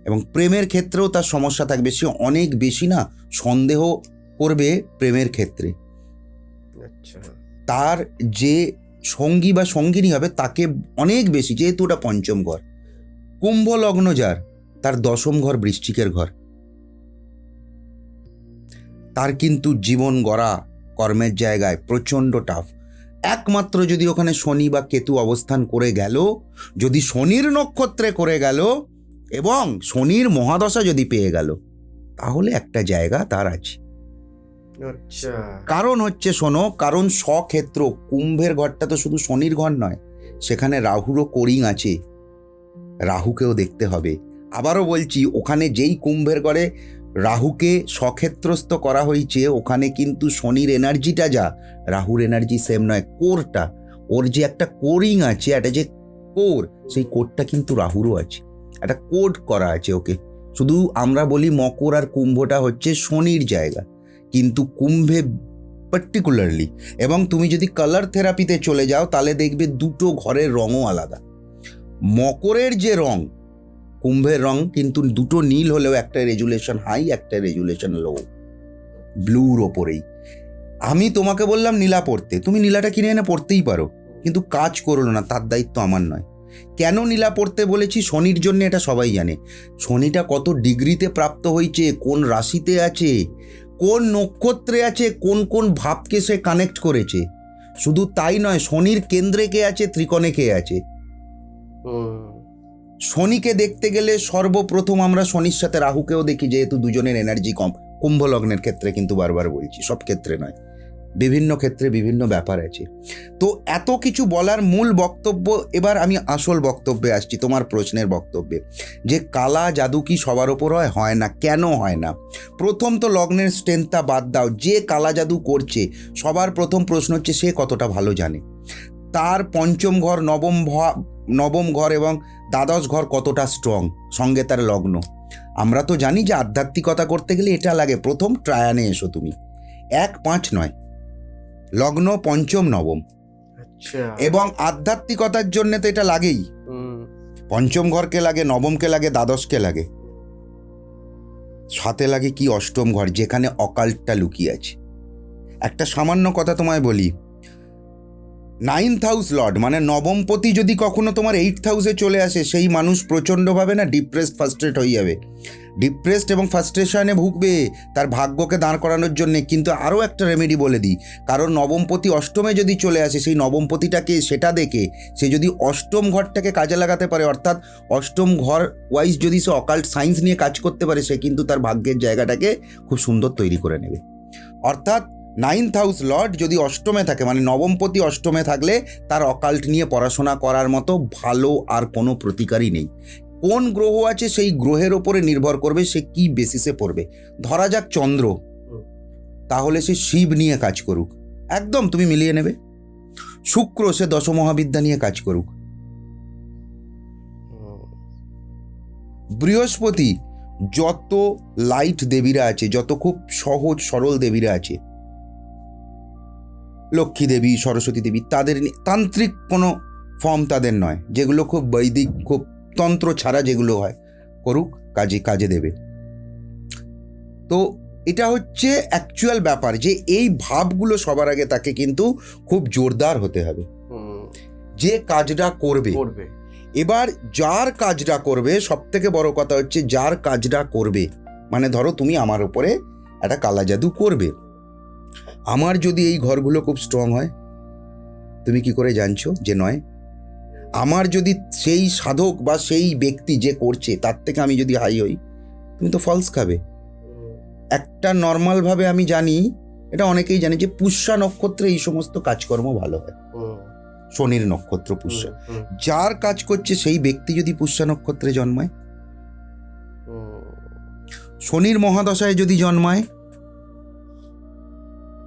এবং প্রেমের ক্ষেত্রেও তার সমস্যা থাকবে, সে অনেক বেশি না সন্দেহ করবে প্রেমের ক্ষেত্রে। আচ্ছা। তার যে সঙ্গী বা সঙ্গিনী হবে তাকে অনেক বেশি, যেহেতু ওটা পঞ্চম ঘর। কুম্ভ লগ্ন যার, তার দশম ঘর বৃশ্চিকের ঘর, তার কিন্তু জীবন গড়া কর্মের জায়গায় প্রচণ্ড টাফ। একমাত্র যদি ওখানে শনি বা কেতু অবস্থান করে গেল, যদি শনির নক্ষত্রে করে গেল এবং শনির মহাদশা যদি পেয়ে গেল, তাহলে একটা জায়গা তার আছে। আচ্ছা। কারণ হচ্ছে শোনো, কারণ স্বক্ষেত্র, কুম্ভের ঘরটা তো শুধু শনির ঘর নয়, সেখানে রাহুরও কোরিং আছে, রাহুকেও দেখতে হবে। আবারও বলছি, ওখানে যেই কুম্ভের ঘরে রাহুকে স্বক্ষেত্রস্থ করা হয়েছে, ওখানে কিন্তু শনির এনার্জিটা যা, রাহুর এনার্জি সেম নয়। কোরটা, ওর যে একটা কোরিং আছে, একটা যে কোর, সেই কোরটা কিন্তু রাহুরও আছে, একটা কোড করা আছে ওকে। শুধু আমরা বলি মকর আর কুম্ভটা হচ্ছে শনির জায়গা, কিন্তু কুম্ভে পার্টিকুলারলি, এবং তুমি যদি কালার থেরাপিতে চলে যাও তাহলে দেখবে দুটো ঘরের রঙও আলাদা। মকরের যে রং, কুম্ভের রং কিন্তু দুটো নীল হলেও একটা রেজুলেশন হাই, একটা রেজুলেশন লো, ব্লুর ওপরেই। আমি তোমাকে বললাম নীলা পড়তে, তুমি নীলাটা কিনে এনে পড়তেই পারো, কিন্তু কাজ করলো না, তার দায়িত্ব আমার নয়। কেন নীলা পড়তে বলেছি? শনির জন্য, এটা সবাই জানে। শনিটা কত ডিগ্রিতে প্রাপ্ত হয়েছে, কোন রাশিতে আছে, কোন নক্ষত্রে আছে, কোন কোন ভাবকে সে কানেক্ট করেছে। শুধু তাই নয়, শনির কেন্দ্রে কে আছে, ত্রিকোণে কে আছে। শনিকে দেখতে গেলে সর্বপ্রথম আমরা শনির সাথে রাহুকেও দেখি, যেহেতু দুজনের এনার্জি কম। কুম্ভ লগ্নের ক্ষেত্রে কিন্তু বারবার বলছি, সব ক্ষেত্রে নয়। বিভিন্ন ক্ষেত্রে বিভিন্ন ব্যাপার আছে। তো এত কিছু বলার মূল বক্তব্য, এবার আমি আসল বক্তব্যে আসছি, তোমার প্রশ্নের বক্তব্যে, যে কালা জাদু কি সবার ওপর হয়? হয় না। কেন হয় না? প্রথম তো লগ্নের স্ট্রেংথটা বাদ দাও। যে কালা জাদু করছে সবার প্রথম প্রশ্ন হচ্ছে সে কতটা ভালো জানে, তার পঞ্চম ঘর, নবম ঘর এবং দ্বাদশ ঘর কতটা স্ট্রং, সঙ্গে তার লগ্ন। আমরা তো জানি যে আধ্যাত্মিকতা করতে গেলে এটা লাগে, প্রথম ট্রায়ানে এসো তুমি, 1, 5 নয়, লগ্ন, পঞ্চম, নবম। আচ্ছা। এবং আধ্যাত্মিকতার জন্য তো এটা লাগেই, পঞ্চম ঘরকে লাগে, নবমকে লাগে, দ্বাদশকে লাগে, সাথে লাগে কি অষ্টম ঘর, যেখানে অকাল্টটা লুকিয়ে আছে। একটা সামান্য কথা তোমায় বলি, 9th হাউস লর্ড মানে নবমপতি যদি কখনো তোমার 8th হাউসে চলে আসে, সেই মানুষ প্রচণ্ডভাবে না ডিপ্রেসড, ফার্স্ট্রেট হয়ে যাবে, ডিপ্রেসড এবং ফার্স্ট্রেশনে ভুগবে তার ভাগ্যকে দাঁড় করানোর জন্যে। কিন্তু আরও একটা রেমেডি বলে দিই, কারণ নবমপতি অষ্টমে যদি চলে আসে, সেই নবমপতিটাকে সেটা দেখে সে যদি অষ্টম ঘরটাকে কাজে লাগাতে পারে, অর্থাৎ অষ্টম ঘর ওয়াইজ যদি সে অকাল্ট সায়েন্স নিয়ে কাজ করতে পারে, সে কিন্তু তার ভাগ্যের জায়গাটাকে খুব সুন্দর তৈরি করে নেবে। অর্থাৎ 9th হাউস লর্ড যদি অষ্টমে থাকে, মানে নবমপতি অষ্টমে থাকলে তার অকাল্ট নিয়ে পড়াশোনা করার মতো ভালো আর কোনো প্রতিকারই নেই। কোন গ্রহ আছে সেই গ্রহের ওপরে নির্ভর করবে সে কি বেসিসে পড়বে। ধরা যাক চন্দ্র, তাহলে সে শিব নিয়ে কাজ করুক, একদম তুমি মিলিয়ে নেবে। শুক্র, সে দশমহাবিদ্যা নিয়ে কাজ করুক। বৃহস্পতি, যত লাইট দেবীরা আছে, যত খুব সহজ সরল দেবীরা আছে, লক্ষ্মী দেবী, সরস্বতী দেবী, তাদের তান্ত্রিক কোনো ফর্ম তাদের নয়, যেগুলো খুব বৈদিক, খুব তন্ত্র ছাড়া যেগুলো হয়, করুক, কাজে দেবে। তো এটা হচ্ছে অ্যাকচুয়াল ব্যাপার, যে এই ভাবগুলো সবার আগে তাকে কিন্তু খুব জোরদার হতে হবে, যে কাজটা করবে। এবার যার কাজটা করবে, সব থেকে বড় কথা হচ্ছে যার কাজটা করবে, মানে ধরো তুমি আমার উপরে একটা কালা জাদু করবে, আমার যদি এই ঘরগুলো খুব স্ট্রং হয়, তুমি কি করে জানছো যে নয়? আমার যদি সেই সাধক বা সেই ব্যক্তি যে করছে তার থেকে আমি যদি হাই হই, তুমি তো ফলস খাবে। একটা নর্মালভাবে আমি জানি, এটা অনেকেই জানে, যে পুষ্যা নক্ষত্রে এই সমস্ত কাজকর্ম ভালো হয়। শনির নক্ষত্র পুষ্যা, যার কাজ করছে সেই ব্যক্তি যদি পুষ্যা নক্ষত্রে জন্মায়, শনির মহাদশায় যদি জন্মায়,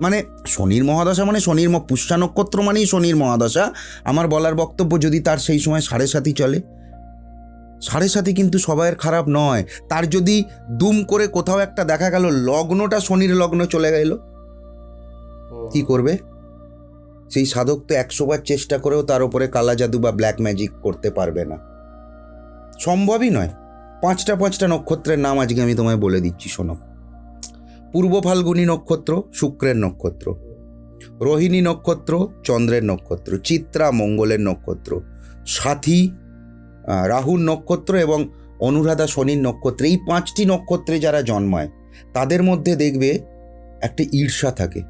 মানে শনির মহাদশা মানে পুষ্যা নক্ষত্র মানেই শনির মহাদশা। আমার বলার বক্তব্য, যদি তার সেই সময় 7.5 চলে, 7.5 কিন্তু সবাইয়ের খারাপ নয়। তার যদি দুম করে কোথাও একটা দেখা গেল লগ্নটা শনির লগ্ন চলে গেল, কি করবে? সেই সাধক তো 100 বার চেষ্টা করেও তার উপরে কালা জাদু বা ব্ল্যাক ম্যাজিক করতে পারবে না, সম্ভবই নয়। 5টা নক্ষত্রের নাম আজকে আমি তোমায় বলে দিচ্ছি, শোনো। পূর্ব ফাল্গুনী নক্ষত্র শুক্রের নক্ষত্র, রোহিণী নক্ষত্র চন্দ্রের নক্ষত্র, চিত্রা মঙ্গলের নক্ষত্র, সাথী রাহুর নক্ষত্র এবং অনুরাধা শনির নক্ষত্র। এই 5টি নক্ষত্রে যারা জন্মায় তাদের মধ্যে দেখবে একটা ঈর্ষা থাকে।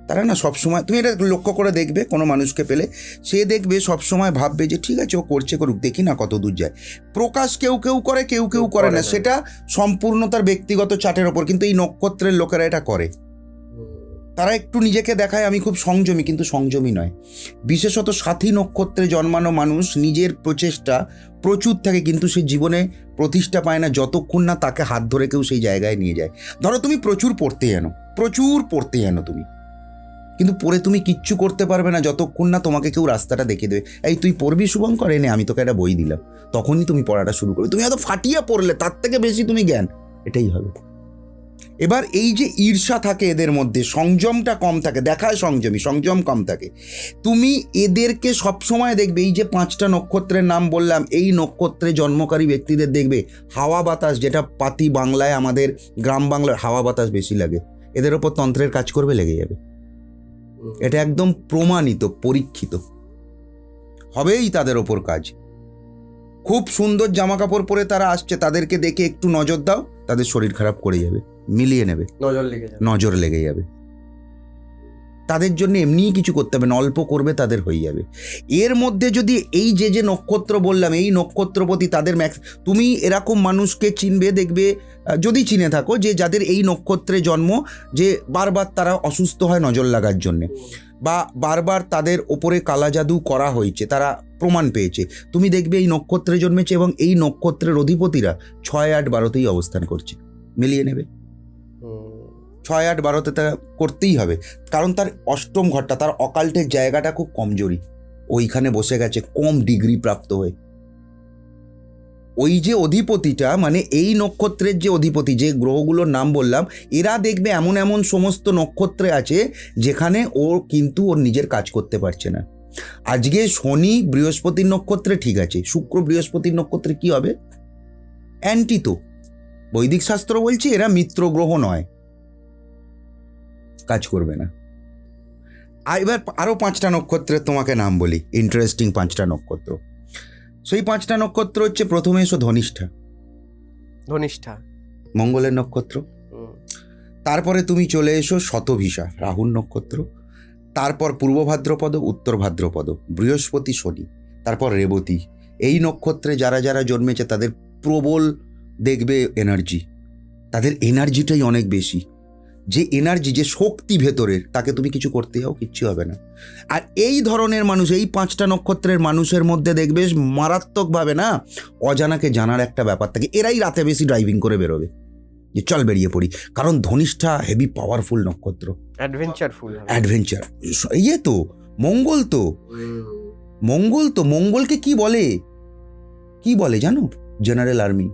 তারা না সবসময়, তুমি এটা লক্ষ্য করে দেখবে, কোনো মানুষকে পেলে সে দেখবে সবসময় ভাববে যে ঠিক আছে ও করছে, করুক, দেখি না কত দূর যায়। প্রকাশ কেউ কেউ করে, কেউ কেউ করে না, সেটা সম্পূর্ণ তার ব্যক্তিগত চার্টের ওপর। কিন্তু এই নক্ষত্রের লোকেরা এটা করে, তারা একটু নিজেকে দেখায় আমি খুব সংযমী, কিন্তু সংযমী নয়। বিশেষত সাথী নক্ষত্রে জন্মানো মানুষ নিজের প্রচেষ্টা প্রচুর থাকে, কিন্তু সে জীবনে প্রতিষ্ঠা পায় না যতক্ষণ না তাকে হাত ধরে কেউ সেই জায়গায় নিয়ে যায়। ধরো তুমি প্রচুর পড়তে জানো তুমি, কিন্তু পড়ে তুমি কিচ্ছু করতে পারবে না যতক্ষণ না তোমাকে কেউ রাস্তাটা দেখিয়ে দেবে, এই তুই পড়বি শুভঙ্কর, এনে আমি তোকে একটা বই দিলাম, তখনই তুমি পড়াটা শুরু করবে। তুমি হয়তো ফাটিয়ে পড়লে, তার থেকে বেশি তুমি জ্ঞান, এটাই হবে। এবার এই যে ঈর্ষা থাকে এদের মধ্যে, সংযমটা কম থাকে, দেখায় সংযম কম থাকে। তুমি এদেরকে সবসময় দেখবে, এই যে 5টা নক্ষত্রের নাম বললাম, এই নক্ষত্রে জন্মকারী ব্যক্তিদের দেখবে হাওয়া বাতাস, যেটা পাতি বাংলায় আমাদের গ্রাম বাংলার হাওয়া বাতাস বেশি লাগে, এদের ওপর তন্ত্রের কাজ করবে, লেগে যাবে। এটা একদম প্রমাণিত, পরীক্ষিত, হবেই তাদের ওপর কাজ। খুব সুন্দর জামা কাপড় পরে তারা আসছে, তাদেরকে দেখে একটু নজর দাও, তাদের শরীর খারাপ করে যাবে, মিলিয়ে নেবে, নজর লেগে যাবে। তাদের জন্য এমনিই কিছু করতে হবে না, অল্প করবে তাদের হয়ে যাবে। এর মধ্যে যদি এই যে নক্ষত্র বললাম, এই নক্ষত্রপতি তাদের তুমি এরকম মানুষকে চিনবে, দেখবে যদি চিনে থাকো, যে যাদের এই নক্ষত্রে জন্ম, যে বারবার তারা অসুস্থ হয় নজর লাগার জন্যে, বা বারবার তাদের ওপরে কালা জাদু করা হয়েছে, তারা প্রমাণ পেয়েছে। তুমি দেখবে এই নক্ষত্রে জন্মেছে এবং এই নক্ষত্রের অধিপতিরা 6, 8, 12তেই অবস্থান করছে। মিলিয়ে নেবে, 6, 8, 12তে তা করতেই হবে, কারণ তার অষ্টম ঘরটা, তার অকাল্টের জায়গাটা খুব কমজোরি, ওইখানে বসে গেছে কম ডিগ্রি প্রাপ্ত হয়ে। ওই যে অধিপতিটা, মানে এই নক্ষত্রের যে অধিপতি, যে গ্রহগুলোর নাম বললাম, এরা দেখবে এমন এমন সমস্ত নক্ষত্রে আছে যেখানে ও কিন্তু ওর নিজের কাজ করতে পারছে না। আজকে শনি বৃহস্পতির নক্ষত্রে ঠিক আছে, শুক্র বৃহস্পতির নক্ষত্রে কি হবে? অ্যান্টি তো, বৈদিক শাস্ত্র বলছে এরা মিত্র গ্রহ নয়, কাজ করবে না। আর এবার আরও 5টা নক্ষত্রের তোমাকে নাম বলি, ইন্টারেস্টিং 5টা নক্ষত্র। সেই 5টা নক্ষত্র হচ্ছে, প্রথমে এসো ধনিষ্ঠা, ধনিষ্ঠা মঙ্গলের নক্ষত্র। তারপরে তুমি চলে এসো শতভিষা, রাহুর নক্ষত্র। তারপর পূর্ব ভাদ্রপদ, উত্তর ভাদ্রপদ, বৃহস্পতি, শনি। তারপর রেবতী। এই নক্ষত্রে যারা যারা জন্মেছে তাদের প্রবল দেখবে এনার্জি, তাদের এনার্জিটাই অনেক বেশি। যে এনার্জি, যে শক্তি ভেতরের, তাকে তুমি কিছু করতে যাও, কিচ্ছু হবে না। আর এই ধরনের মানুষ, এই 5টা নক্ষত্রের মানুষের মধ্যে দেখবে মারাত্মকভাবে না অজানাকে জানার একটা ব্যাপার থাকে। এরাই রাতে বেশি ড্রাইভিং করে বেরোবে, যে চল বেরিয়ে পড়ি, কারণ ধনিষ্ঠা হেভি পাওয়ারফুল নক্ষত্র, অ্যাডভেঞ্চার। ইয়ে তো মঙ্গল, তো মঙ্গল, তো মঙ্গলকে কি বলে, কি বলে জানো? General army.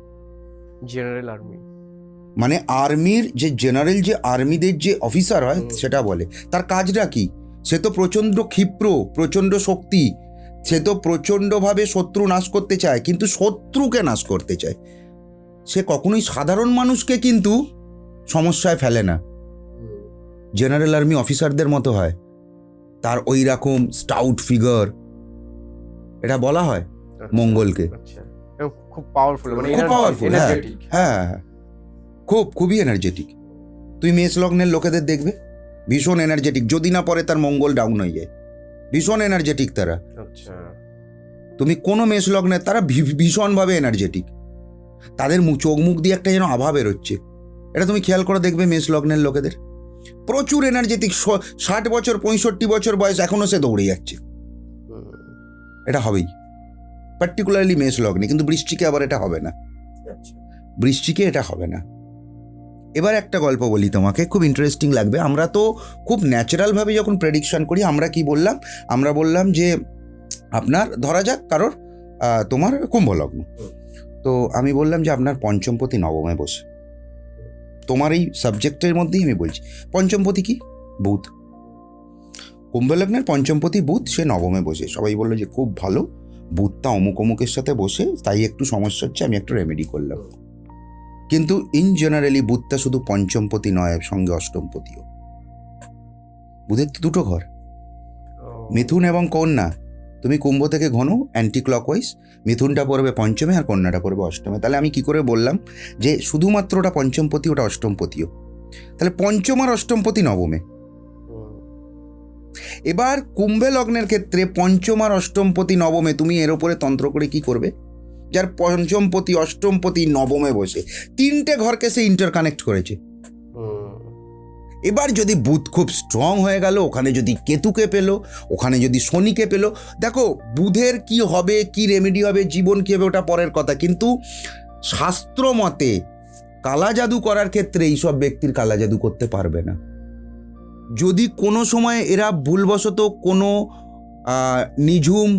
মানে আর্মির যে জেনারেল, যে আর্মিদের যে অফিসার হয় সেটা বলে। তার কাজটা কি? সে তো প্রচণ্ড ক্ষিপ্র, প্রচণ্ড শক্তি, সে তো প্রচণ্ডভাবে শত্রু নাশ করতে চায়, কিন্তু শত্রুকে নাশ করতে চায়। সে কখনোই সাধারণ মানুষকে কিন্তু সমস্যায় ফেলে না, জেনারেল আর্মি অফিসারদের মতো হয়। তার ওই রকম স্টাউট ফিগার, এটা বলা হয় মঙ্গলকে। খুব পাওয়ারফুল, হ্যাঁ, খুবই এনার্জেটিক। তুই মেষ লগ্নের লোকেদের দেখবে ভীষণ এনার্জেটিক, যদি না পরে তার মঙ্গল ডাউন হয়ে যায়, ভীষণ এনার্জেটিক তারা। তুমি কোনো মেষ লগ্নের, তারা ভীষণভাবে এনার্জেটিক, তাদের চোখ মুখ দিয়ে একটা যেন আভা বেরোচ্ছে। এটা তুমি খেয়াল করে দেখবে মেষ লগ্নের লোকেদের প্রচুর এনার্জেটিক। 60 বছর 65 বছর বয়স, এখনো সে দৌড়ে যাচ্ছে। এটা হবেই, পার্টিকুলারলি মেষ লগ্নে। কিন্তু বৃশ্চিকে আবার এটা হবে না, বৃশ্চিকে এটা হবে না। এবার একটা গল্প বলি তোমাকে, খুব ইন্টারেস্টিং লাগবে। আমরা তো খুব ন্যাচারালভাবে যখন প্রেডিকশন করি, আমরা কি বললাম? আমরা বললাম যে আপনার, ধরা যাক কারোর তোমার কুম্ভ লগ্ন, তো আমি বললাম যে আপনার পঞ্চমপতি নবমে বসে। তোমার এই সাবজেক্টের মধ্যেই আমি বলছি, পঞ্চমপতি কি? বুধ। কুম্ভ লগ্নের পঞ্চমপতি বুধ, সে নবমে বসে। সবাই বললো যে খুব ভালো, বুধটা অমুক অমুকের সাথে বসে, তাই একটু সমস্যা হচ্ছে, আমি একটু রেমেডি করলাম। কিন্তু ইন জেনারেলি বুধটা শুধু পঞ্চমপতি নয়, সঙ্গে অষ্টমপতিও। বুধের তো 2টো ঘর, মিথুন এবং কন্যা। তুমি কুম্ভ থেকে ঘন অ্যান্টি ক্লকওয়াইজ, মিথুনটা পড়বে পঞ্চমে আর কন্যাটা পড়বে অষ্টমে। তাহলে আমি কি করে বললাম যে শুধুমাত্র ওটা পঞ্চমপতি, ওটা অষ্টমপতিও? তাহলে পঞ্চম আর অষ্টমপতি নবমে। এবার কুম্ভে লগ্নের ক্ষেত্রে পঞ্চম আর অষ্টমপতি নবমে, তুমি এর ওপরে তন্ত্র করে কি করবে? যার পঞ্চমপতি অষ্টমপতি নবমে বসে 3টে ঘরকে সে ইন্টারকানেক্ট করেছে। এবার যদি বুধ খুব স্ট্রং হয়ে গেল, ওখানে যদি কেতুকে পেল, ওখানে যদি শনিকে পেল, দেখো বুধের কি হবে, কি রেমেডি হবে, জীবন কী হবে, ওটা পরের কথা। কিন্তু শাস্ত্র মতে কালা জাদু করার ক্ষেত্রে এইসব ব্যক্তির কালা জাদু করতে পারবে না। যদি কোনো সময় এরা ভুলবশত কোনো নিঝুম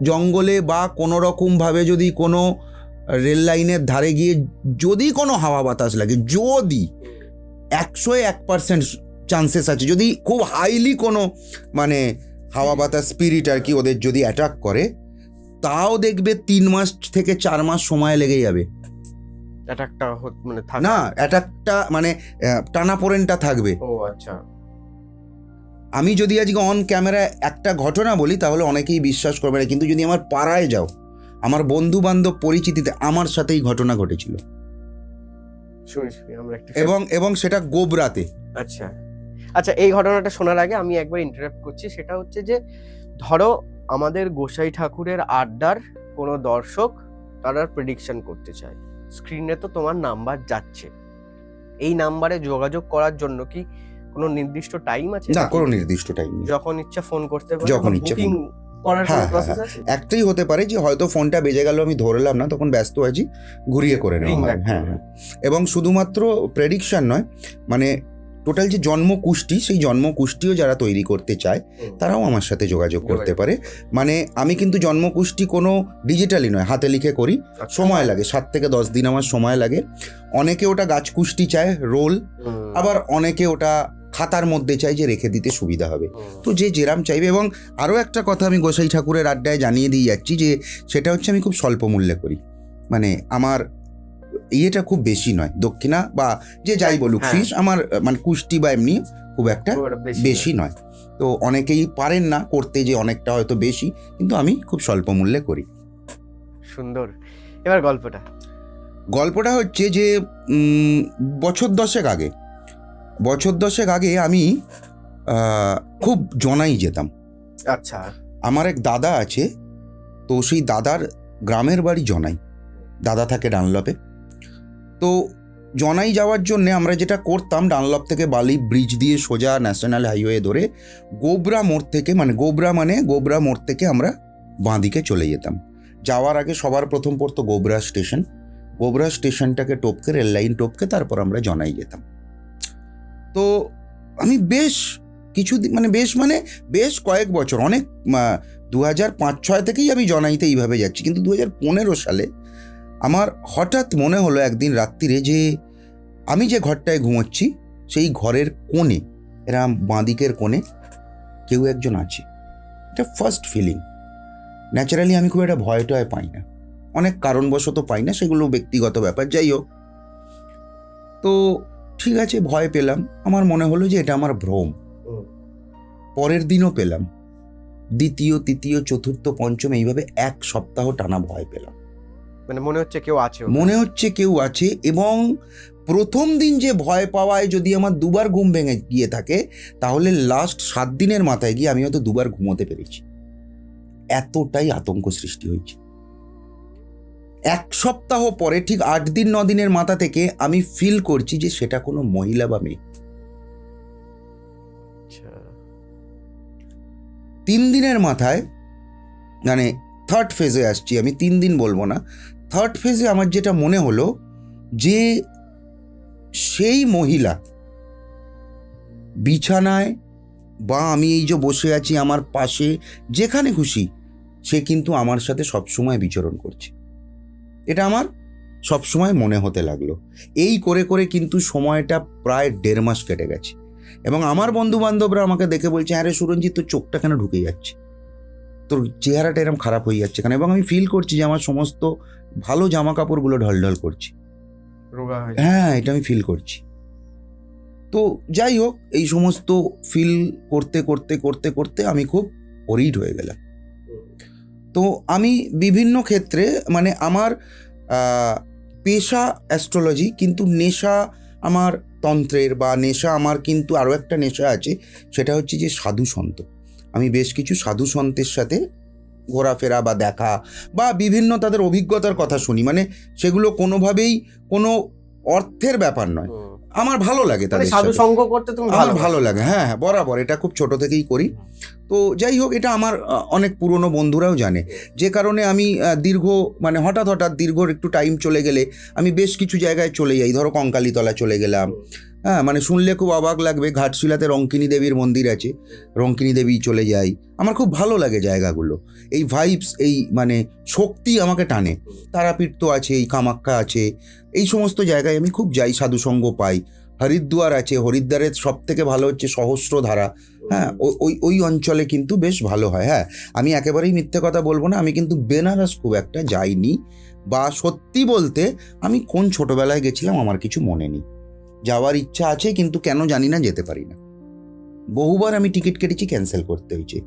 জঙ্গলে বা কোনো রকমভাবে যদি কোনো রেল লাইনের ধারে গিয়ে যদি কোনো হাওয়া বাতাস লাগে, যদি 101% চান্সেস আছে, যদি খুব হাইলি কোনো মানে হাওয়া বাতাস স্পিরিট আর কি ওদের যদি অ্যাটাক করে, তাও দেখবে 3 মাস থেকে 4 মাস সময় লেগে যাবে। না, অ্যাটাকটা মানে টানাপোড়েনটা থাকবে। আচ্ছা। আমি যদি আজকে অন ক্যামেরা একটা ঘটনা বলি তাহলে অনেকেই বিশ্বাস করবে না, কিন্তু যদি আমার পাড়ায় যাও, আমার বন্ধু বান্ধব পরিচিতিতে আমার সাথেই ঘটনা ঘটেছিল, এবং সেটা গোবরাতে। আচ্ছা। আচ্ছা, এই ঘটনাটা শোনার আগে আমি একবার ইন্টারাপ্ট করছি। সেটা হচ্ছে যে ধরো আমাদের গোসাই ঠাকুরের আড্ডার কোনো দর্শক তারা প্রেডিকশন করতে চায়, স্ক্রিনে তো তোমার নাম্বার যাচ্ছে, এই নাম্বারে যোগাযোগ করার জন্য কি কোনো নির্দিষ্ট টাইম আছে? না, কোনো নির্দিষ্ট টাইম নেই, যখন ইচ্ছা ফোন করতে পারে, যখন ইচ্ছা বুকিং করার কোনো হ্যাঁ, প্রসেস আছে? একটাই হতে পারে যে হয়তো ফোনটা বেজে গেল, আমি ধরলাম না, তখন ব্যস্ত আছি, ঘুরিয়ে করে নেওয়া Ring হয়। back হ্যাঁ করবে। হ্যাঁ, এবং শুধুমাত্র প্রেডিকশন নয়, মানে টোটাল যে জন্ম কুষ্টি, সেই জন্ম কুষ্টিও যারা তৈরি করতে চায় তারাও আমার সাথে যোগাযোগ করতে পারে। মানে আমি কিন্তু জন্ম কুষ্টি কোনো ডিজিটালি নয়, হাতে লিখে করি, আচ্ছা। সময় লাগে 7 থেকে 10 দিন আমার সময় লাগে। অনেকে ওটা গাছ কুষ্টি চায় রোল, আবার অনেকে ওটা খাতার মধ্যে চাই যে রেখে দিতে সুবিধা হবে। তো যে যেরাম চাইবে। এবং আরও একটা কথা আমি গোসাই ঠাকুরের আড্ডায় জানিয়ে দিয়ে যাচ্ছি, যে সেটা হচ্ছে আমি খুব স্বল্প মূল্যে করি। মানে আমার ইয়েটা খুব বেশি নয়, দক্ষিণা বা যে যাই বলুক, হ্যাঁ। ফিস আমার মানে কুষ্টি বা এমনি খুব একটা বেশি নয়। তো অনেকেই পারেন না করতে, যে অনেকটা হয়তো বেশি, কিন্তু আমি খুব স্বল্প মূল্যে করি। সুন্দর। এবার গল্পটা হচ্ছে যে বছর দশেক আগে আমি খুব জনাই যেতাম। আচ্ছা। আমার এক দাদা আছে, তো সেই দাদার গ্রামের বাড়ি জনাই, দাদা থাকে ডানলপে। তো জনাই যাওয়ার জন্যে আমরা যেটা করতাম, ডানলপ থেকে বালি ব্রিজ দিয়ে সোজা ন্যাশনাল হাইওয়ে ধরে গোবরা মোড় থেকে আমরা বাঁ দিকে চলে যেতাম। যাওয়ার আগে সবার প্রথম পড়তো গোবরা স্টেশনটাকে টপকে, রেল লাইন টপকে তারপর আমরা জনাই যেতাম। তো আমি বেশ কয়েক বছর, অনেক 2005-06 থেকেই আমি জনাইতে এইভাবে যাচ্ছি। কিন্তু 2015 সালে আমার হঠাৎ মনে হলো একদিন রাত্রিরে যে আমি যে ঘরটায় ঘুমোচ্ছি সেই ঘরের কোণে, এরম বাঁদিকের কোণে কেউ একজন আছে। এটা ফার্স্ট ফিলিং। ন্যাচারালি আমি খুব একটা ভয় টয় পাই না, অনেক কারণবশত পাই না, সেগুলো ব্যক্তিগত ব্যাপার, যাই হোক। তো ঠিক আছে, ভয় পেলাম, আমার মনে হলো যে এটা আমার ভ্রম। পরের দিনও পেলাম, দ্বিতীয়, তৃতীয়, চতুর্থ, পঞ্চম, এইভাবে 1 সপ্তাহ টানা ভয় পেলাম। মানে মনে হচ্ছে কেউ আছে। এবং প্রথম দিন যে ভয় পাওয়ায় যদি আমার 2বার ঘুম ভেঙে গিয়ে থাকে, তাহলে লাস্ট 7 দিনের মাথায় গিয়ে আমি হয়তো 2বার ঘুমোতে পেরেছি। এতটাই আতঙ্ক সৃষ্টি হয়েছে। 1 সপ্তাহ পরে, ঠিক 8 দিন 9 দিনের মাথা থেকে আমি ফিল করছি যে সেটা কোনো মহিলা বা মেয়ে। 3 দিনের মাথায়, মানে থার্ড ফেজে আসছি আমি, 3 দিন বলবো না, থার্ড ফেজে আমার যেটা মনে হলো যে সেই মহিলা বিছানায় বা আমি এই যে বসে আছি আমার পাশে, যেখানে খুশি, সে কিন্তু আমার সাথে সবসময় বিচরণ করছে। এটা আমার সবসময় মনে হতে লাগলো। এই করে করে কিন্তু সময়টা প্রায় 1.5 মাস কেটে গেছে। এবং আমার বন্ধু বান্ধবরা আমাকে দেখে বলছে, আরে সুরঞ্জিত, তোর চোখটা কেন ঢুকে যাচ্ছে, তোর চেহারাটা এরকম খারাপ হয়ে যাচ্ছে কেন? এবং আমি ফিল করছি যে আমার সমস্ত ভালো জামা কাপড়গুলো ঢলঢল করছে। হ্যাঁ, এটা আমি ফিল করছি। তো যাই হোক, এই সমস্ত ফিল করতে করতে করতে করতে আমি খুব ওরিড হয়ে গেলাম। তো আমি বিভিন্ন ক্ষেত্রে, মানে আমার পেশা অ্যাস্ট্রোলজি, কিন্তু নেশা আমার তন্ত্রের, বা নেশা আমার কিন্তু আরও একটা নেশা আছে, সেটা হচ্ছে যে সাধু সন্ত। আমি বেশ কিছু সাধু সন্তের সাথে ঘোরাফেরা বা দেখা, বা বিভিন্ন তাদের অভিজ্ঞতার কথা শুনি। মানে সেগুলো কোনোভাবেই কোনো অর্থের ব্যাপার নয়, আমার ভালো লাগে তাদের সাধু সাথে। সঙ্গ করতে তুমি আমার ভালো লাগে, হ্যাঁ, বরাবর এটা খুব ছোট থেকেই করি। তো যাই হোক, এটা আমার অনেক পুরনো বন্ধুরাও জানে, যে কারণে আমি হঠাৎ দীর্ঘ একটু টাইম চলে গেলে আমি বেশ কিছু জায়গায় চলে যাই। ধরো কঙ্কালীতলা চলে গেলাম, হ্যাঁ, মানে শুনলে খুব অবাক লাগবে, ঘাটশিলাতে রঙ্কিনী দেবীর মন্দির আছে, রঙ্কিনী দেবী চলে যাই। আমার খুব ভালো লাগে জায়গাগুলো, এই ভাইবস, এই মানে শক্তি আমাকে টানে। তারাপীঠ তো আছে, এই কামাখ্যা আছে, এই সমস্ত জায়গায় আমি খুব যাই, সাধুসঙ্গ পাই। হরিদ্বার আছে, হরিদ্বারের সব থেকে ভালো হচ্ছে সহস্রধারা, হ্যাঁ, ওই অঞ্চলে কিন্তু বেশ ভালো হয়। হ্যাঁ, আমি একেবারেই মিথ্যে কথা বলবো না, আমি কিন্তু বেনারস খুব একটা যাইনি, বা সত্যি বলতে আমি কোন ছোটবেলায় গেছিলাম আমার কিছু মনে নেই। যাওয়ার ইচ্ছা আছে, কিন্তু কেন জানি না যেতে পারি না। বহুবার আমি টিকিট কেটেছি, ক্যান্সেল করতে হয়েছে।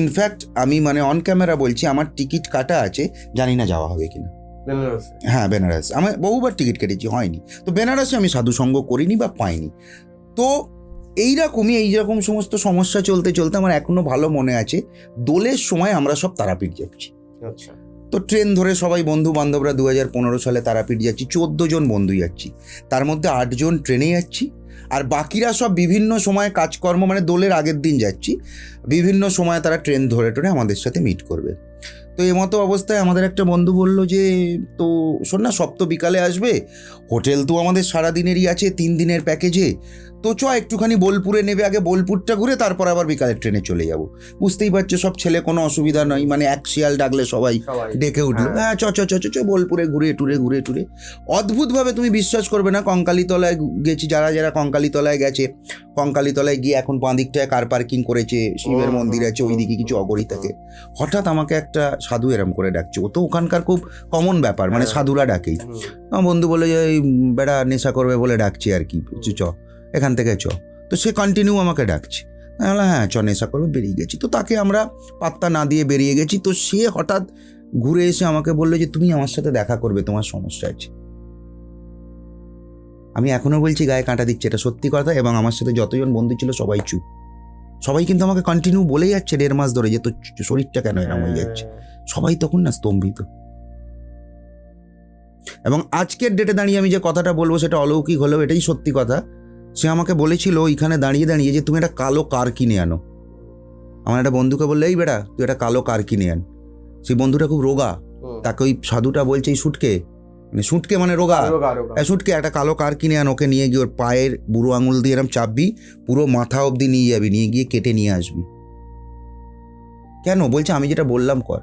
ইনফ্যাক্ট আমি অন ক্যামেরা বলছি, আমার টিকিট কাটা আছে, জানি না যাওয়া হবে কিনা। হ্যাঁ, বেনারস আমি বহুবার টিকিট কেটেছি, হয়নি। তো বেনারসে আমি সাধুসঙ্গ করিনি বা পাইনি। তো এইরকম সমস্ত সমস্যা চলতে চলতে আমার এখনো ভালো মনে আছে, দোলের সময় আমরা সব তারাপীঠ যাচ্ছি। আচ্ছা। তো ট্রেন ধরে সবাই বন্ধু বান্ধবরা 2015 সালে তারাপীঠ যাচ্ছি, 14 জন বন্ধু যাচ্ছি, তার মধ্যে 8 জন ট্রেনে যাচ্ছি, আর বাকিরা সব বিভিন্ন সময় কাজকর্ম, মানে দোলের আগের দিন যাচ্ছি, বিভিন্ন সময় তারা ট্রেন ধরে টরে আমাদের সাথে মিট করবে। তো মতো অবস্থায় আমাদের একটা বন্ধু বলল যে, তো শোন না, সব তো বিকালে আসবে, হোটেল তো আমাদের সারাদিনেরই আছে 3 দিনের প্যাকেজে, তো চ একটুখানি বোলপুরে নেবে, আগে বোলপুরটা ঘুরে তারপর আবার বিকালের ট্রেনে চলে যাব। বুঝতেই পারছো সব ছেলে, কোনো অসুবিধা নয়, মানে এক শিয়াল ডাকলে সবাই ডেকে উঠলো, হ্যাঁ চ চ চ চ বোলপুরে ঘুরে টুরে। অদ্ভুতভাবে তুমি বিশ্বাস করবে না, কঙ্কালীতলায় গেছি, যারা কঙ্কালীতলায় গেছে, কঙ্কালীতলায় গিয়ে এখন বাঁ দিকটায় কার পার্কিং করেছে, শিবের মন্দির আছে, ওইদিকে কিছু অগরি থাকে, হঠাৎ আমাকে একটা সাধু এরম করে ডাকছে। ও তো ওখানকার খুব কমন ব্যাপার, মানে সাধুরা ডাকেই। আমার বন্ধু বলে যে এই বেড়া নেশা করবে বলে ডাকছে আর কি, চ এখান থেকে চ। তো সে কন্টিনিউ আমাকে ডাকছে, আমি বললাম হ্যাঁ চ, নেশা করবে, বেরিয়ে গেছি। তো তাকে আমরা পাত্তা না দিয়ে বেরিয়ে গেছি। তো সে হঠাৎ ঘুরে এসে আমাকে বললো যে তুমি আমার সাথে দেখা করবে, তোমার সমস্যা আছে। আমি এখনো বলছি গায়ে কাঁটা দিচ্ছে, এটা সত্যি কথা। এবং আমার সাথে যতজন বন্ধু ছিল সবাই চুপ, সবাই কিন্তু আমাকে কন্টিনিউ বলেই যাচ্ছে 1.5 মাস ধরে যে তোর শরীরটা কেন এরম হয়ে যাচ্ছে। সবাই তখন না স্তম্ভিত। এবং আজকের ডেটে দাঁড়িয়ে আমি যে কথাটা বলবো সেটা অলৌকিক হলেও এটাই সত্যি কথা। সে আমাকে বলেছিল ওইখানে দাঁড়িয়ে দাঁড়িয়ে যে তুমি একটা কালো কার কিনে আনো। আমার একটা বন্ধুকে বললে, এই বেটা তুই একটা কালো কার কিনে আন। সেই বন্ধুটা খুব রোগা, তাকে ওই সাধুটা বলছে এই সুটকে মানে রোগা, সুটকে একটা কালো কার কিনে আন, ওকে নিয়ে গিয়ে ওর পায়ের বুড়ো আঙুল দিয়ে এরম চাপবি, পুরো মাথা অবধি নিয়ে যাবি, নিয়ে গিয়ে কেটে নিয়ে আসবি। কেন? বলছে আমি যেটা বললাম কর,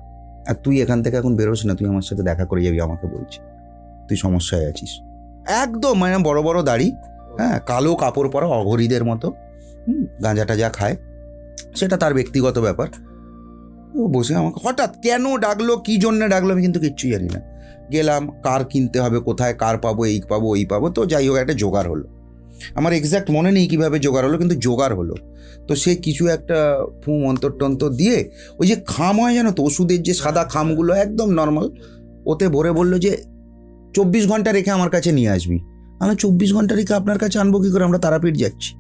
আর তুই এখান থেকে এখন বেরোস না, তুই আমার সাথে দেখা করে যাবি। আমাকে বলছি তুই সমস্যায় আছিস। একদম মানে বড় বড় দাড়ি, হ্যাঁ, কালো কাপড় পরা অঘরীদের মতো, গাঁজাটা যা খায় সেটা তার ব্যক্তিগত ব্যাপার। ও বসে আমাকে হঠাৎ কেন ডাকলো, কি জন্য ডাকলো আমি কিন্তু কিচ্ছু জানি না। গেলাম, কার কিনতে হবে, কোথায় কার পাবো, এই পাবো ওই পাবো। তো যাই হোক একটা জোগাড় হলো, আমার এক্স্যাক্ট মনে নেই কীভাবে জোগাড় হলো, কিন্তু জোগাড় হলো। তো সে কিছু একটা ফু অন্তর টন্তর দিয়ে, ওই যে খাম হয় জানো তো, ওষুধের যে সাদা খামগুলো একদম নর্মাল, ওতে ভরে বললো যে 24 ঘন্টা রেখে আমার কাছে নিয়ে আসবি। আমি 24 ঘন্টা রেখে আপনার কাছে আনবো কী করে, আমরা তারাপীঠ যাচ্ছি।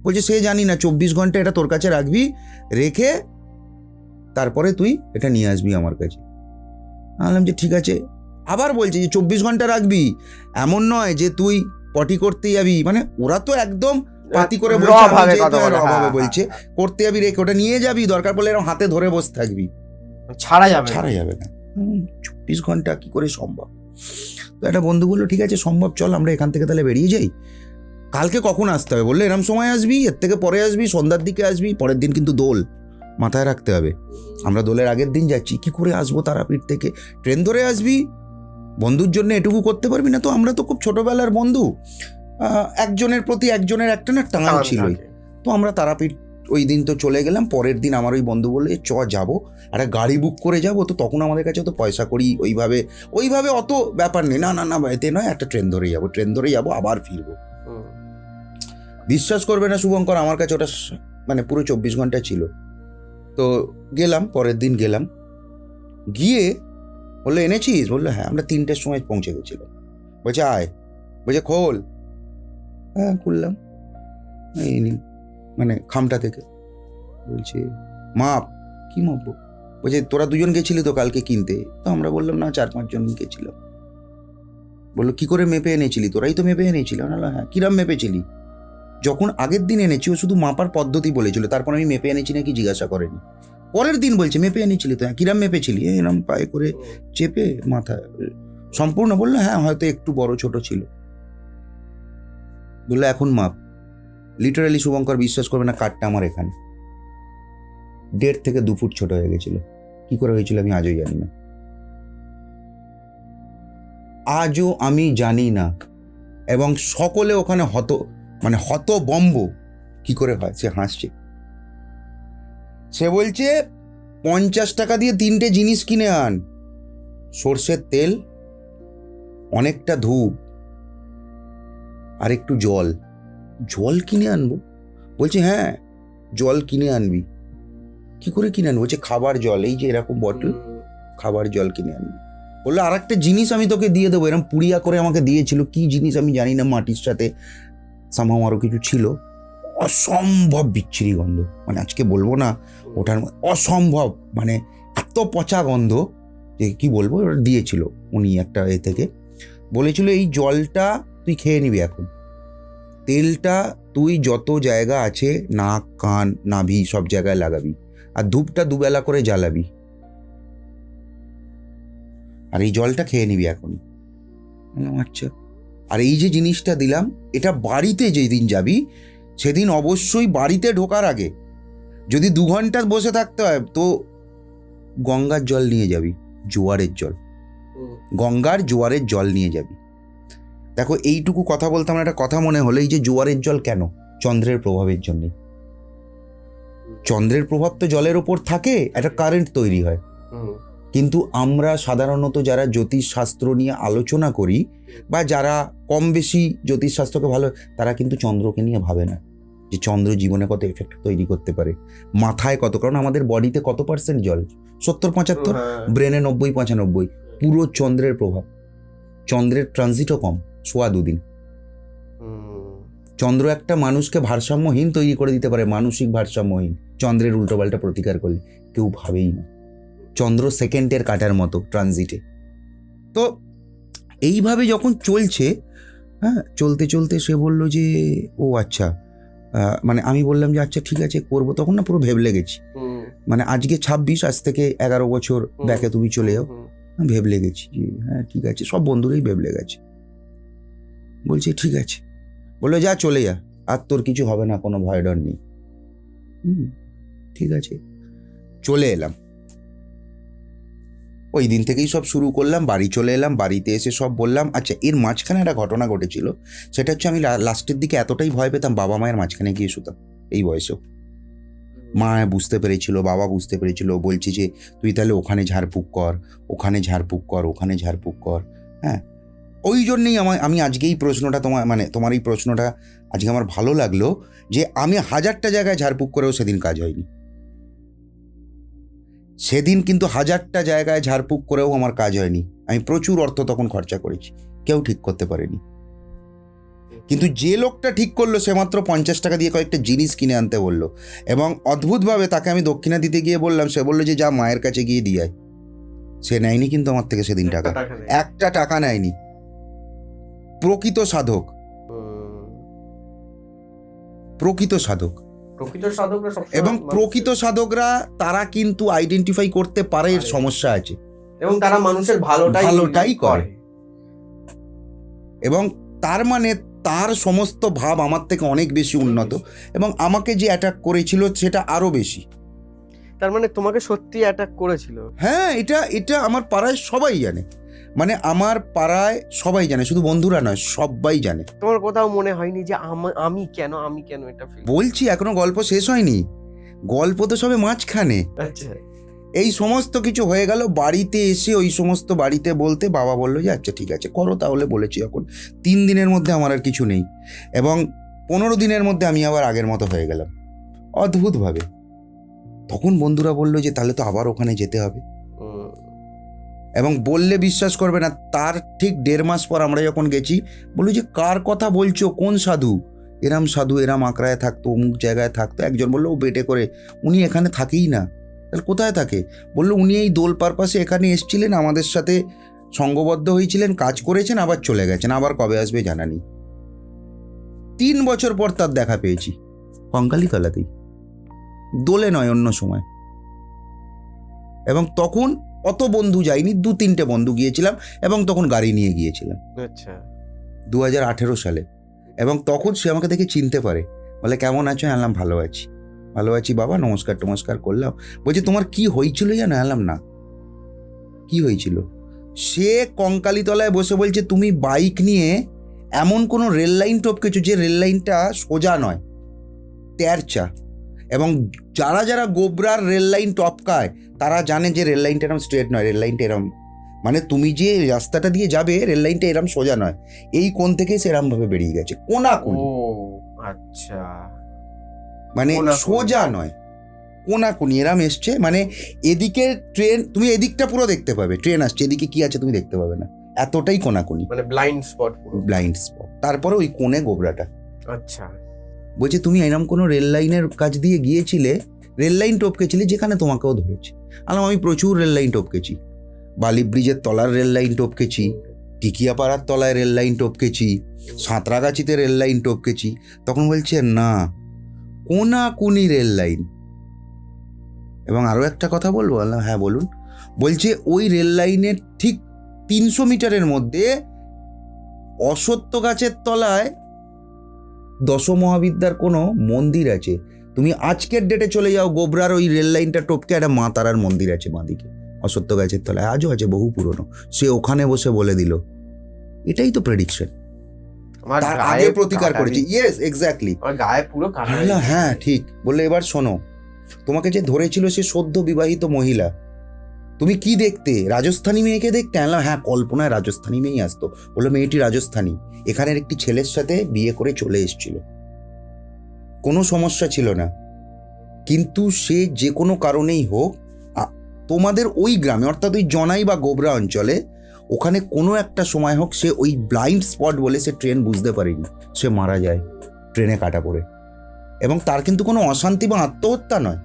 বলছে সে জানি না, 24 ঘন্টা এটা তোর কাছে রাখবি, রেখে তারপরে তুই এটা নিয়ে আসবি আমার কাছে। বললাম যে ঠিক আছে। আবার বলছে যে 24 ঘন্টা রাখবি, এমন নয় যে তুই পটি করতে যাবি, মানে ওরা তো একদম পাতি করে বলছে করতে যাবি, রেখে ওটা নিয়ে যাবি, দরকার পড়লে এরকম হাতে ধরে বসে থাকবি, ছাড়া যাবে না। 24 ঘন্টা কি করে সম্ভব? তো একটা বন্ধু বললো ঠিক আছে সম্ভব, চল আমরা এখান থেকে তাহলে বেরিয়ে যাই। কালকে কখন আসতে হবে? বললে এরম সময় আসবি, এর থেকে পরে আসবি, সন্ধ্যার দিকে আসবি। পরের দিন কিন্তু দোল, মাথায় রাখতে হবে। আমরা দোলের আগের দিন যাচ্ছি, কি করে আসবো তারাপীঠ থেকে? ট্রেন ধরে আসবি, বন্ধুর জন্য এটুকু করতে পারবি না? তো আমরা তো খুব ছোটবেলার বন্ধু, একজনের প্রতি একজনের একটা না টান ছিলই। তো আমরা তারাপীঠ ওই দিন তো চলে গেলাম। পরের দিন আমার ওই বন্ধু বললো চ যাবো, একটা গাড়ি বুক করে যাবো। তো তখন আমাদের কাছে তো পয়সা করি ওইভাবে অত ব্যাপার নেই, না এতে নয়, একটা ট্রেন ধরে যাবো আবার ফিরবো। বিশ্বাস করবে না শুভঙ্কর, আমার কাছে ওটা মানে পুরো 24 ঘন্টা ছিল। তো গেলাম, পরের দিন গেলাম, গিয়ে বললো এনেছিস? বললো হ্যাঁ। আমরা 3টের সময় পৌঁছে গেছিলাম। বলছে আয়, বলছে খোল। হ্যাঁ খুললাম, এই মানে খামটা থেকে। বলছে মাপ, কি মাপবো? বলছে তোরা 2 জন গেছিলি তো কালকে কিনতে? তো আমরা বললাম না 4-5 জন গেছিলাম। বললো কি করে মেপে এনেছিলি? তোরাই তো মেপে এনেছিলি। না হ্যাঁ। কিরাম মেপেছিলি? যখন আগের দিন এনেছি ও শুধু মাপার পদ্ধতি বলেছিল, তারপর আমি মেপে এনেছি নাকি জিজ্ঞাসা করেনি। পরের দিন বলছে মেপে এনেছিলি তো? হ্যাঁ। কিরাম মেপেছিলি? এরম পায়ে করে চেপে মাথা সম্পূর্ণ? বললো হ্যাঁ হয়তো একটু বড় ছোট ছিল। বললো এখন মাপ। লিটারালি শুভঙ্কর বিশ্বাস করবে না, কাঠটা আমার এখানে 1.5 থেকে 2 ফুট ছোট হয়ে গেছিল। কি করে হয়েছিল আমি আজও জানি না, আজও আমি জানি না। এবং সকলে ওখানে হতবম্ব, কি করে হয়? সে হাসছে, সে বলছে 50 টাকা দিয়ে 3টে জিনিস কিনে আন, সর্ষের তেল, অনেকটা ধূপ, আর একটু জল কিনে আনবো? বলছে হ্যাঁ জল কিনে আনবি। কি করে কিনে আনবো? বলছে খাবার জল, এই যে এরকম বটল, খাবার জল কিনে আনবি। বললো আর একটা জিনিস আমি তোকে দিয়ে দেবো। এরকম পুড়িয়া করে আমাকে দিয়েছিল, কি জিনিস আমি জানি না, মাটির সাথে সামহাও আরও কিছু ছিল, অসম্ভব বিচ্ছিরি গন্ধ, মানে আজকে বলবো না ওটার অসম্ভব, মানে এত পচা গন্ধ যে কি বলবো। ওটা দিয়েছিল উনি একটা এ থেকে, বলেছিল এই জলটা তুই খেয়ে নিবি এখন, তেলটা তুই যত জায়গা আছে নাক কান নাভি সব জায়গায় লাগাবি, আর ধূপটা দুবেলা করে জ্বালাবি, আর এই জলটা খেয়ে নিবি এখন। আচ্ছা। আর এই যে জিনিসটা দিলাম, এটা বাড়িতে যেদিন যাবি সেদিন অবশ্যই বাড়িতে ঢোকার আগে যদি 2 ঘন্টা বসে থাকতে হয় তো গঙ্গার জল নিয়ে যাবি, জোয়ারের জল, গঙ্গার জোয়ারের জল নিয়ে যাবি। দেখো এইটুকু কথা বলতে আমার একটা কথা মনে হলো, এই যে জোয়ারের জল কেন? চন্দ্রের প্রভাবের জন্য। চন্দ্রের প্রভাব তো জলের ওপর থাকে, একটা কারেন্ট তৈরি হয়। কিন্তু আমরা সাধারণত যারা জ্যোতিষশাস্ত্র নিয়ে আলোচনা করি বা যারা কম বেশি জ্যোতিষশাস্ত্রকে ভালো, তারা কিন্তু চন্দ্রকে নিয়ে ভাবে না যে চন্দ্র জীবনে কত এফেক্ট তৈরি করতে পারে, মাথায় কত, কারণ আমাদের বডিতে কত % জল, 70-75, ব্রেনে 90-95, পুরো চন্দ্রের প্রভাব। চন্দ্রের ট্রানজিটও কম, 1.25 দিন। চন্দ্র একটা মানুষকে ভারসাম্যহীন তৈরি করে দিতে পারে, মানসিক ভারসাম্যহীন, চন্দ্রের উল্টোপাল্টা প্রতিকার করলে। কেউ ভাবেই না। চন্দ্র সেকেন্ডের কাটার মতো ট্রানজিটে। তো এইভাবে যখন চলছে, হ্যাঁ, চলতে চলতে সে বলল যে ও আচ্ছা, মানে আমি বললাম যে আচ্ছা ঠিক আছে করবো। তখন না পুরো ভেবলে গেছি, মানে আজকে 26, আজ থেকে 11 বছর ব্যাকে তুমি চলে যাও, ভেবলে গেছি যে হ্যাঁ ঠিক আছে, সব বন্ধুরাই ভেবলে গেছে। বলছে ঠিক আছে, বললো যা চলে যা, আর তোর কিছু হবে না, কোনো ভয় ডর নেই। ঠিক আছে, চলে এলাম। ওই দিন থেকেই সব শুরু করলাম, বাড়ি চলে এলাম, বাড়িতে এসে সব বললাম। আচ্ছা, এর মাঝখানে একটা ঘটনা ঘটেছিল, সেটা হচ্ছে আমি লাস্টের দিকে এতটাই ভয় পেতাম, বাবা মায়ের মাঝখানে গিয়ে শুতাম এই বয়সেও। মা বুঝতে পেরেছিল, বাবা বুঝতে পেরেছিল, বলছি যে তুই তাহলে ওখানে ঝাড়ফুঁক কর, ওখানে ঝাড়ফুঁক কর, ওখানে ঝাড়ফুঁক কর। হ্যাঁ, ওই জন্যেই আমি আজকে এই প্রশ্নটা তোমার এই প্রশ্নটা আজকে আমার ভালো লাগলো, যে আমি 1000টা জায়গায় ঝাড়ফুঁক করেও সেদিন কাজ হয়নি। সেদিন কিন্তু 1000টা জায়গায় ঝাড়ফুঁক করেও আমার কাজ হয়নি। আমি প্রচুর অর্থ তখন খরচা করেছি, কেউ ঠিক করতে পারেনি। কিন্তু যে লোকটা ঠিক করলো সে মাত্র 50 টাকা দিয়ে কয়েকটা জিনিস কিনে আনতে বললো, এবং অদ্ভুতভাবে তাকে আমি দক্ষিণা দিতে গিয়ে বললাম, সে বললো যে যা মায়ের কাছে গিয়ে দিয়ে আয়। সে নেয়নি কিন্তু আমার থেকে সেদিন টাকা, একটা টাকা নেয়নি। প্রকৃত সাধক, প্রকৃত সাধক, এবং প্রকৃত সাধকরা তারা কিন্তু আইডেন্টিফাই করতে পারে এর সমস্যা আছে, এবং তারা মানুষের ভালোটাই করে। এবং তার মানে তার সমস্ত ভাব আমার থেকে অনেক বেশি উন্নত, এবং আমাকে যে অ্যাটাক করেছিল সেটা আরো বেশি। তার মানে তোমাকে সত্যি অ্যাটাক করেছিল? হ্যাঁ, এটা আমার পাড়ায় সবাই জানে, মানে আমার পাড়ায় সবাই জানে, শুধু বন্ধুরা নয়, সবাই জানে। তোমার কোথাও মনে হয়নি যে আমি কেন এটা ফিল? বলছি, এখনো গল্প শেষ হয়নি, গল্প তো সবে মাঝখানে। আচ্ছা, এই সমস্ত কিছু হয়ে গেল, বাড়িতে এসে ওই সমস্ত বাড়িতে বলতে বাবা বললো যে আচ্ছা ঠিক আছে করো তাহলে। বলেছি এখন 3 দিনের মধ্যে আমার আর কিছু নেই, এবং 15 দিনের মধ্যে আমি আবার আগের মতো হয়ে গেলাম অদ্ভুতভাবে। তখন বন্ধুরা বললো যে তাহলে তো আবার ওখানে যেতে হবে, এবং বললে বিশ্বাস করবে না, তার ঠিক 1.5 মাস পর আমরা যখন গেছি, বললো যে কার কথা বলছো, কোন সাধু? সাধু এরাম আঁকড়ায় থাকতো, অমুক জায়গায় থাকতো। একজন বললো ও বেটে করে, উনি এখানে থাকেই না। তাহলে কোথায় থাকে? বললো উনি এই দোল পারপাসে এখানে এসেছিলেন, আমাদের সাথে সঙ্গবদ্ধ হয়েছিলেন, কাজ করেছেন, আবার চলে গেছেন, আবার কবে আসবে জানা নেই। 3 বছর পর তার দেখা পেয়েছি কঙ্কালীতলাতেই, দোলে নয়, অন্য সময়। এবং তখন অত বন্ধু যায়নি, 2-3টে বন্ধু গিয়েছিলাম, এবং তখন গাড়ি নিয়ে গিয়েছিলাম। আচ্ছা, 2018 সালে। এবং তখন সে আমাকে দেখে চিনতে পারে, বলে কেমন আছো? আনলাম ভালো আছি, ভালো আছি বাবা, নমস্কার করলাম। বলছে তোমার কি হয়েছিল জানো? আনলাম না, কি হয়েছিল? সে কঙ্কালীতলায় বসে বলছে তুমি বাইক নিয়ে এমন কোনো রেল লাইন টপকেছো যে রেল লাইনটা সোজা নয়, তেরচা। এবং যারা যারা গোবরার রেল লাইন টপকায় তারা জানে যে রেল লাইনটা এরম স্ট্রেট নয়, রেল লাইনটা এরম, মানে তুমি যে রাস্তাটা দিয়ে যাবে রেল লাইনটা এরম সোজা নয়, এই কোণ থেকে সেরম ভাবে বেরিয়ে গেছে, কোনাকুনি। আচ্ছা, মানে সোজা নয়, কোনাকুনি এরম এসছে। মানে এদিকে ট্রেন, তুমি এদিকটা পুরো দেখতে পাবে, ট্রেন আসছে, এদিকে কি আছে তুমি দেখতে পাবে না, এতটাই কোনাকুনি, মানে ব্লাইন্ড স্পট। তারপরে ওই কোণে গোবরাটা। আচ্ছা, বলছে তুমি এরকম কোনো রেল লাইনের কাছ দিয়ে গিয়েছিলে, রেল লাইন টপকেছিলে যেখানে তোমাকেও ধরেছে। আমি প্রচুর রেল লাইন টপকেছি, বালি ব্রিজের তলার রেল লাইন টপকেছি, টিকিয়াপাড়ার তলায় রেল লাইন টপকেছি, সাঁতরাগাছিতে রেল লাইন টপকেছি। তখন বলছে না, কোনাকুনি রেল লাইন। এবং আরও একটা কথা বলবো? হ্যাঁ বলুন। বলছে ওই রেল লাইনের ঠিক 300 মিটারের মধ্যে অশ্বত্থ গাছের তলায় দশমহাবিদ্যার কোনো মন্দির আছে। তুমি আজকের ডেটে চলে যাও, গোবরার ওই রেল লাইনটা টপকে একটা মা তারার মন্দির আছে বাঁদিকে, অশ্বত্থ গাছের তলায়, আজও আছে, বহু পুরনো। সে ওখানে বসে বলে দিল। এটাই তো প্রেডিকশন। তার আগে প্রতিকার করেছি। Yes, exactly. গায়ে পুরো কাটা। হ্যাঁ ঠিক বললে। এবার শোনো, তোমাকে যে ধরেছিল সে সদ্য বিবাহিত মহিলা। তুমি কি দেখতে? রাজস্থানী মেয়েকে দেখতে? হ্যাঁ, কল্পনায় রাজস্থানী মেয়েই আসতো। বললো মেয়েটি রাজস্থানী, এখানের একটি ছেলের সাথে বিয়ে করে চলে এসেছিল, কোনো সমস্যা ছিল না। কিন্তু সে যে কোনো কারণেই হোক, তোমাদের ওই গ্রামে অর্থাৎ ওই জনাই বা গোবরা অঞ্চলে, ওখানে কোনো একটা সময় হোক সে ওই ব্লাইন্ড স্পট বলে সে ট্রেন বুঝতে পারেনি, সে মারা যায় ট্রেনে কাটা পড়ে। এবং তার কিন্তু কোনো অশান্তি বা আত্মহত্যা নয়।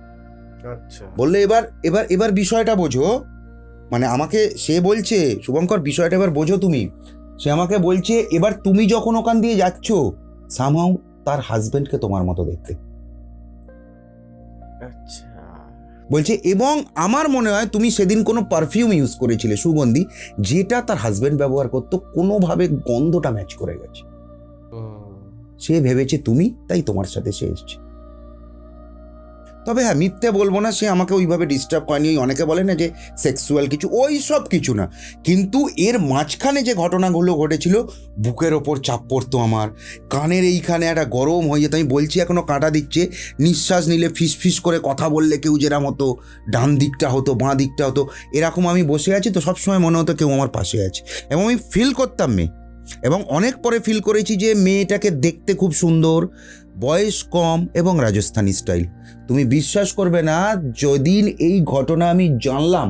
বললে এবার এবার এবার বিষয়টা বোঝো। মানে আমাকে সে বলছে, শুভঙ্কর বিষয়টা এবার বোঝো তুমি। সে আমাকে বলছে এবার তুমি যখন ওখান দিয়ে যাচ্ছ, সামহাউ তার হাজবেন্ডকে তোমার মতো দেখতে। বলছে এবং আমার মনে হয় তুমি সেদিন কোনো পারফিউম ইউজ করেছিলে, সুগন্ধি, যেটা তার হাজবেন্ড ব্যবহার করতো, কোনোভাবে গন্ধটা ম্যাচ করে গেছে। সে ভেবেছে তুমি, তাই তোমার সাথে সে এসছে। তবে হ্যাঁ, মিথ্যে বলবো না, সে আমাকে ওইভাবে ডিস্টার্ব করেনি। অনেকে বলে না যে সেক্সুয়াল কিছু, ওই সব কিছু না। কিন্তু এর মাঝখানে যে ঘটনাগুলো ঘটেছিল, বুকের ওপর চাপ পড়তো আমার, কানের এইখানে একটা গরম হয়ে যেত। আমি বলছি এখনও কাঁটা দিচ্ছে, নিঃশ্বাস নিলে ফিস ফিস করে কথা বললে কেউ যেরকম হতো, ডান দিকটা হতো, বাঁ দিকটা হতো, এরকম আমি বসে আছি তো সবসময় মনে হতো কেউ আমার পাশে আছে। এবং আমি ফিল করতাম মেয়ে, এবং অনেক পরে ফিল করেছি যে মেয়েটাকে দেখতে খুব সুন্দর, বয়স কম এবং রাজস্থানী স্টাইল। তুমি বিশ্বাস করবে না, যেদিন এই ঘটনা আমি জানলাম,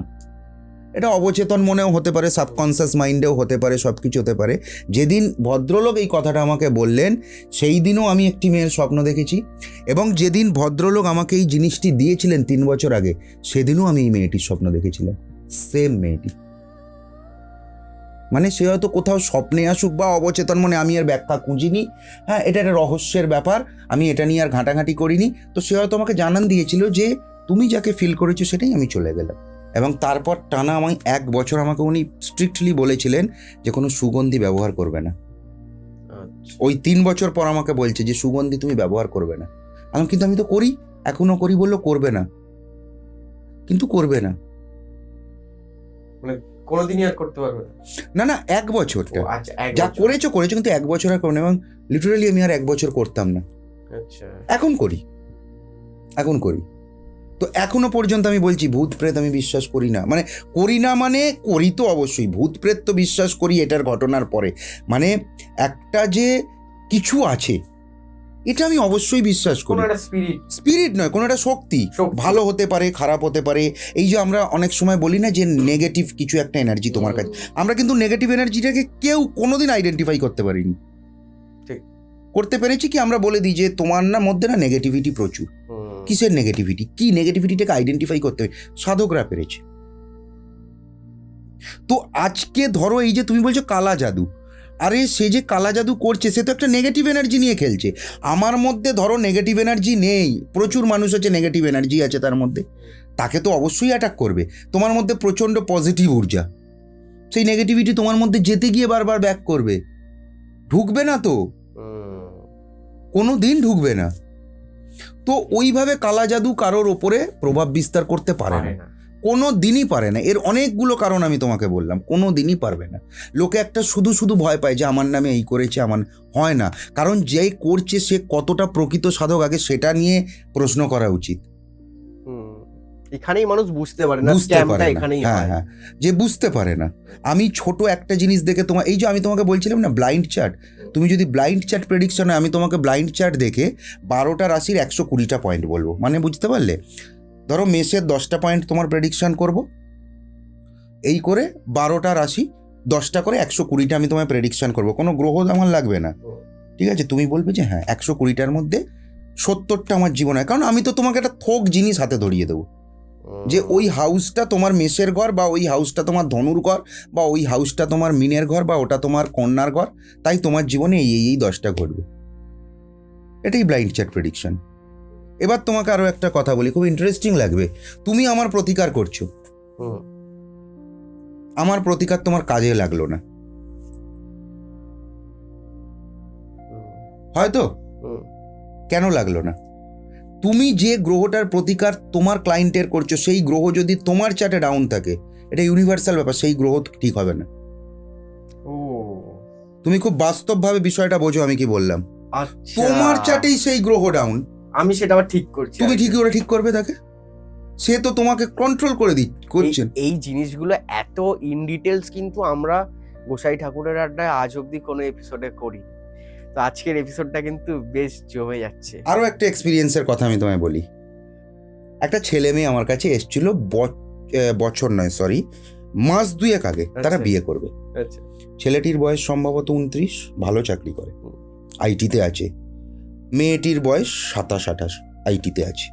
এটা অবচেতন মনেও হতে পারে, সাবকনসিয়াস মাইন্ডেও হতে পারে, সব কিছু হতে পারে। যেদিন ভদ্রলোক এই কথাটা আমাকে বললেন, সেই দিনও আমি একটি মেয়ের স্বপ্ন দেখেছি। এবং যেদিন ভদ্রলোক আমাকে এই জিনিসটি দিয়েছিলেন 3 বছর আগে, সেদিনও আমি এই মেয়েটির স্বপ্ন দেখেছিলাম, সেম মেয়েটি। মানে সে হয়তো কোথাও স্বপ্নে আসুক বা অবচেতন মনে, আমি আর ব্যাখ্যা খুঁজিনি। হ্যাঁ, এটা একটা রহস্যের ব্যাপার, আমি এটা নিয়ে আর ঘাঁটাঘাঁটি করিনি। তো সে হয়তো আমাকে জানান দিয়েছিল যে তুমি যাকে ফিল করেছো সেটাই আমি চলে গেলাম। এবং তারপর টানা আমায় 1 বছর আমাকে উনি স্ট্রিক্টলি বলেছিলেন যে কোনো সুগন্ধি ব্যবহার করবে না। ওই 3 বছর পর আমাকে বলছে যে সুগন্ধি তুমি ব্যবহার করবে না। কিন্তু আমি তো করি, এখনো করি। বললো করবে না, কিন্তু করবে না, কোনোদিনই আর করতে পারবে না। না 1 বছরটা যা করেছো কিন্তু 1 বছর আর করো না। এবং লিটারালি আমি আর 1 বছর করতাম না। এখন করি। তো এখনো পর্যন্ত আমি বলছি ভূত প্রেত আমি বিশ্বাস করি না। মানে করি তো অবশ্যই, ভূত প্রেত তো বিশ্বাস করি এটার ঘটনার পরে। মানে একটা যে কিছু আছে, এটা আমি অবশ্যই বিশ্বাস করি। স্পিরিট নয়, কোনো একটা শক্তি, ভালো হতে পারে, খারাপ হতে পারে। এই যে আমরা অনেক সময় বলি না যে নেগেটিভ কিছু একটা এনার্জি তোমার কাছে, আমরা কিন্তু নেগেটিভ এনার্জিটাকে কেউ কোনোদিন আইডেন্টিফাই করতে পারিনি। করতে পেরেছি কি আমরা বলে দিই যে তোমার মধ্যে না নেগেটিভিটি প্রচুর। কিসের নেগেটিভিটি, কি নেগেটিভিটিটাকে আইডেন্টিফাই করতে হবে, সাধকরা পেরেছে। তো আজকে ধরো এই যে তুমি বলছো কালা জাদু, আরে সে যে কালা জাদু করছে সে তো একটা নেগেটিভ এনার্জি নিয়ে খেলছে। আমার মধ্যে ধরো নেগেটিভ এনার্জি নেই, প্রচুর মানুষ আছে নেগেটিভ এনার্জি আছে তার মধ্যে, তাকে তো অবশ্যই অ্যাটাক করবে। তোমার মধ্যে প্রচণ্ড পজিটিভ ঊর্জা, সেই নেগেটিভিটি তোমার মধ্যে যেতে গিয়ে বারবার ব্যাক করবে, ঢুকবে না তো, কোনো দিন ঢুকবে না। তো ওইভাবে কালা জাদু কারোর ওপরে প্রভাব বিস্তার করতে পারে না, কোনো দিনই পারে না। এর অনেকগুলো কারণ আমি তোমাকে বললাম, কোনো দিনই পারবে না। লোকে একটা শুধু ভয় পায় যে আমার নামে এই করেছে, আমার হয় না। কারণ যে করছে সে কতটা প্রকৃত সাধক, আগে সেটা নিয়ে প্রশ্ন করা উচিত। এখানেই মানুষ বুঝতে পারে না, হ্যাঁ, যে বুঝতে পারে না। আমি ছোট একটা জিনিস দেখে এই যে আমি তোমাকে বলছিলাম না ব্লাইন্ড চার্ট, তুমি যদি ব্লাইন্ড চার্ট প্রেডিকশন হয়, আমি তোমাকে ব্লাইন্ড চার্ট দেখে 12টা রাশির 120টা পয়েন্ট বলবো। মানে বুঝতে পারলে, ধরো মেষের 10টা পয়েন্ট তোমার প্রেডিকশন করব, এই করে 12টা রাশি 10টা করে 120টা আমি তোমায় প্রেডিকশন করব। কোনো গ্রহ আমার লাগবে না, ঠিক আছে? তুমি বলবে যে হ্যাঁ 120টার মধ্যে 70টা আমার জীবনে, কারণ আমি তো তোমাকে একটা থোক জিনিস হাতে ধরিয়ে দেবো যে ওই হাউসটা তোমার মেষের ঘর, বা ওই হাউসটা তোমার ধনুর ঘর, বা ওই হাউসটা তোমার মিনের ঘর, বা ওটা তোমার কন্যার ঘর, তাই তোমার জীবনে এই 10টা ঘটবে। এটাই ব্লাইন্ড চ্যাট প্রেডিকশন। এবার তোমাকে আরো একটা কথা বলি, খুব ইন্টারেস্টিং লাগবে। তুমি আমার প্রতিকার করছো, হুম, আমার প্রতিকার তোমার কাজে লাগলো না, হুম, হয়তো। হুম, কেন লাগলো না? তুমি যে গ্রহটার প্রতিকার তোমার ক্লায়েন্টের করছো, সেই গ্রহ যদি তোমার চার্টে ডাউন থাকে, এটা ইউনিভার্সাল ব্যাপার, সেই গ্রহ ঠিক হবে না। ও তুমি খুব বাস্তবভাবে বিষয়টা বোঝো আমি কি বললাম। আচ্ছা, তোমার চার্টেই সেই গ্রহ ডাউন, আমি সেটা আবার ঠিক করছি। তুমি আর কি। ঠিকই ওরা ঠিক করবে তাকে, সে তো তোমাকে কন্ট্রোল করে করছেন। এই জিনিসগুলো এত ইন ডিটেলস কিন্তু আমরা গোসাই ঠাকুরের আড্ডায় আজ অব্দি কোনো এপিসোডে করি। তো আজকের এপিসোডটা কিন্তু বেশ জমে যাচ্ছে। আরও একটা এক্সপিরিয়েন্সের কথা আমি তোমায় বলি। একটা ছেলে মেয়ে আমার কাছে এসেছিল, বছর নয়, সরি, মাস 2 আগে তারা আচ্ছা। বিয়ে করবে। আচ্ছা, ছেলেটির বয়স সম্ভবত 29, ভালো চাকরি করে, হুম। আইটিতে আছে। মেয়েটির বয়স 27-28, আইটিতে আছে,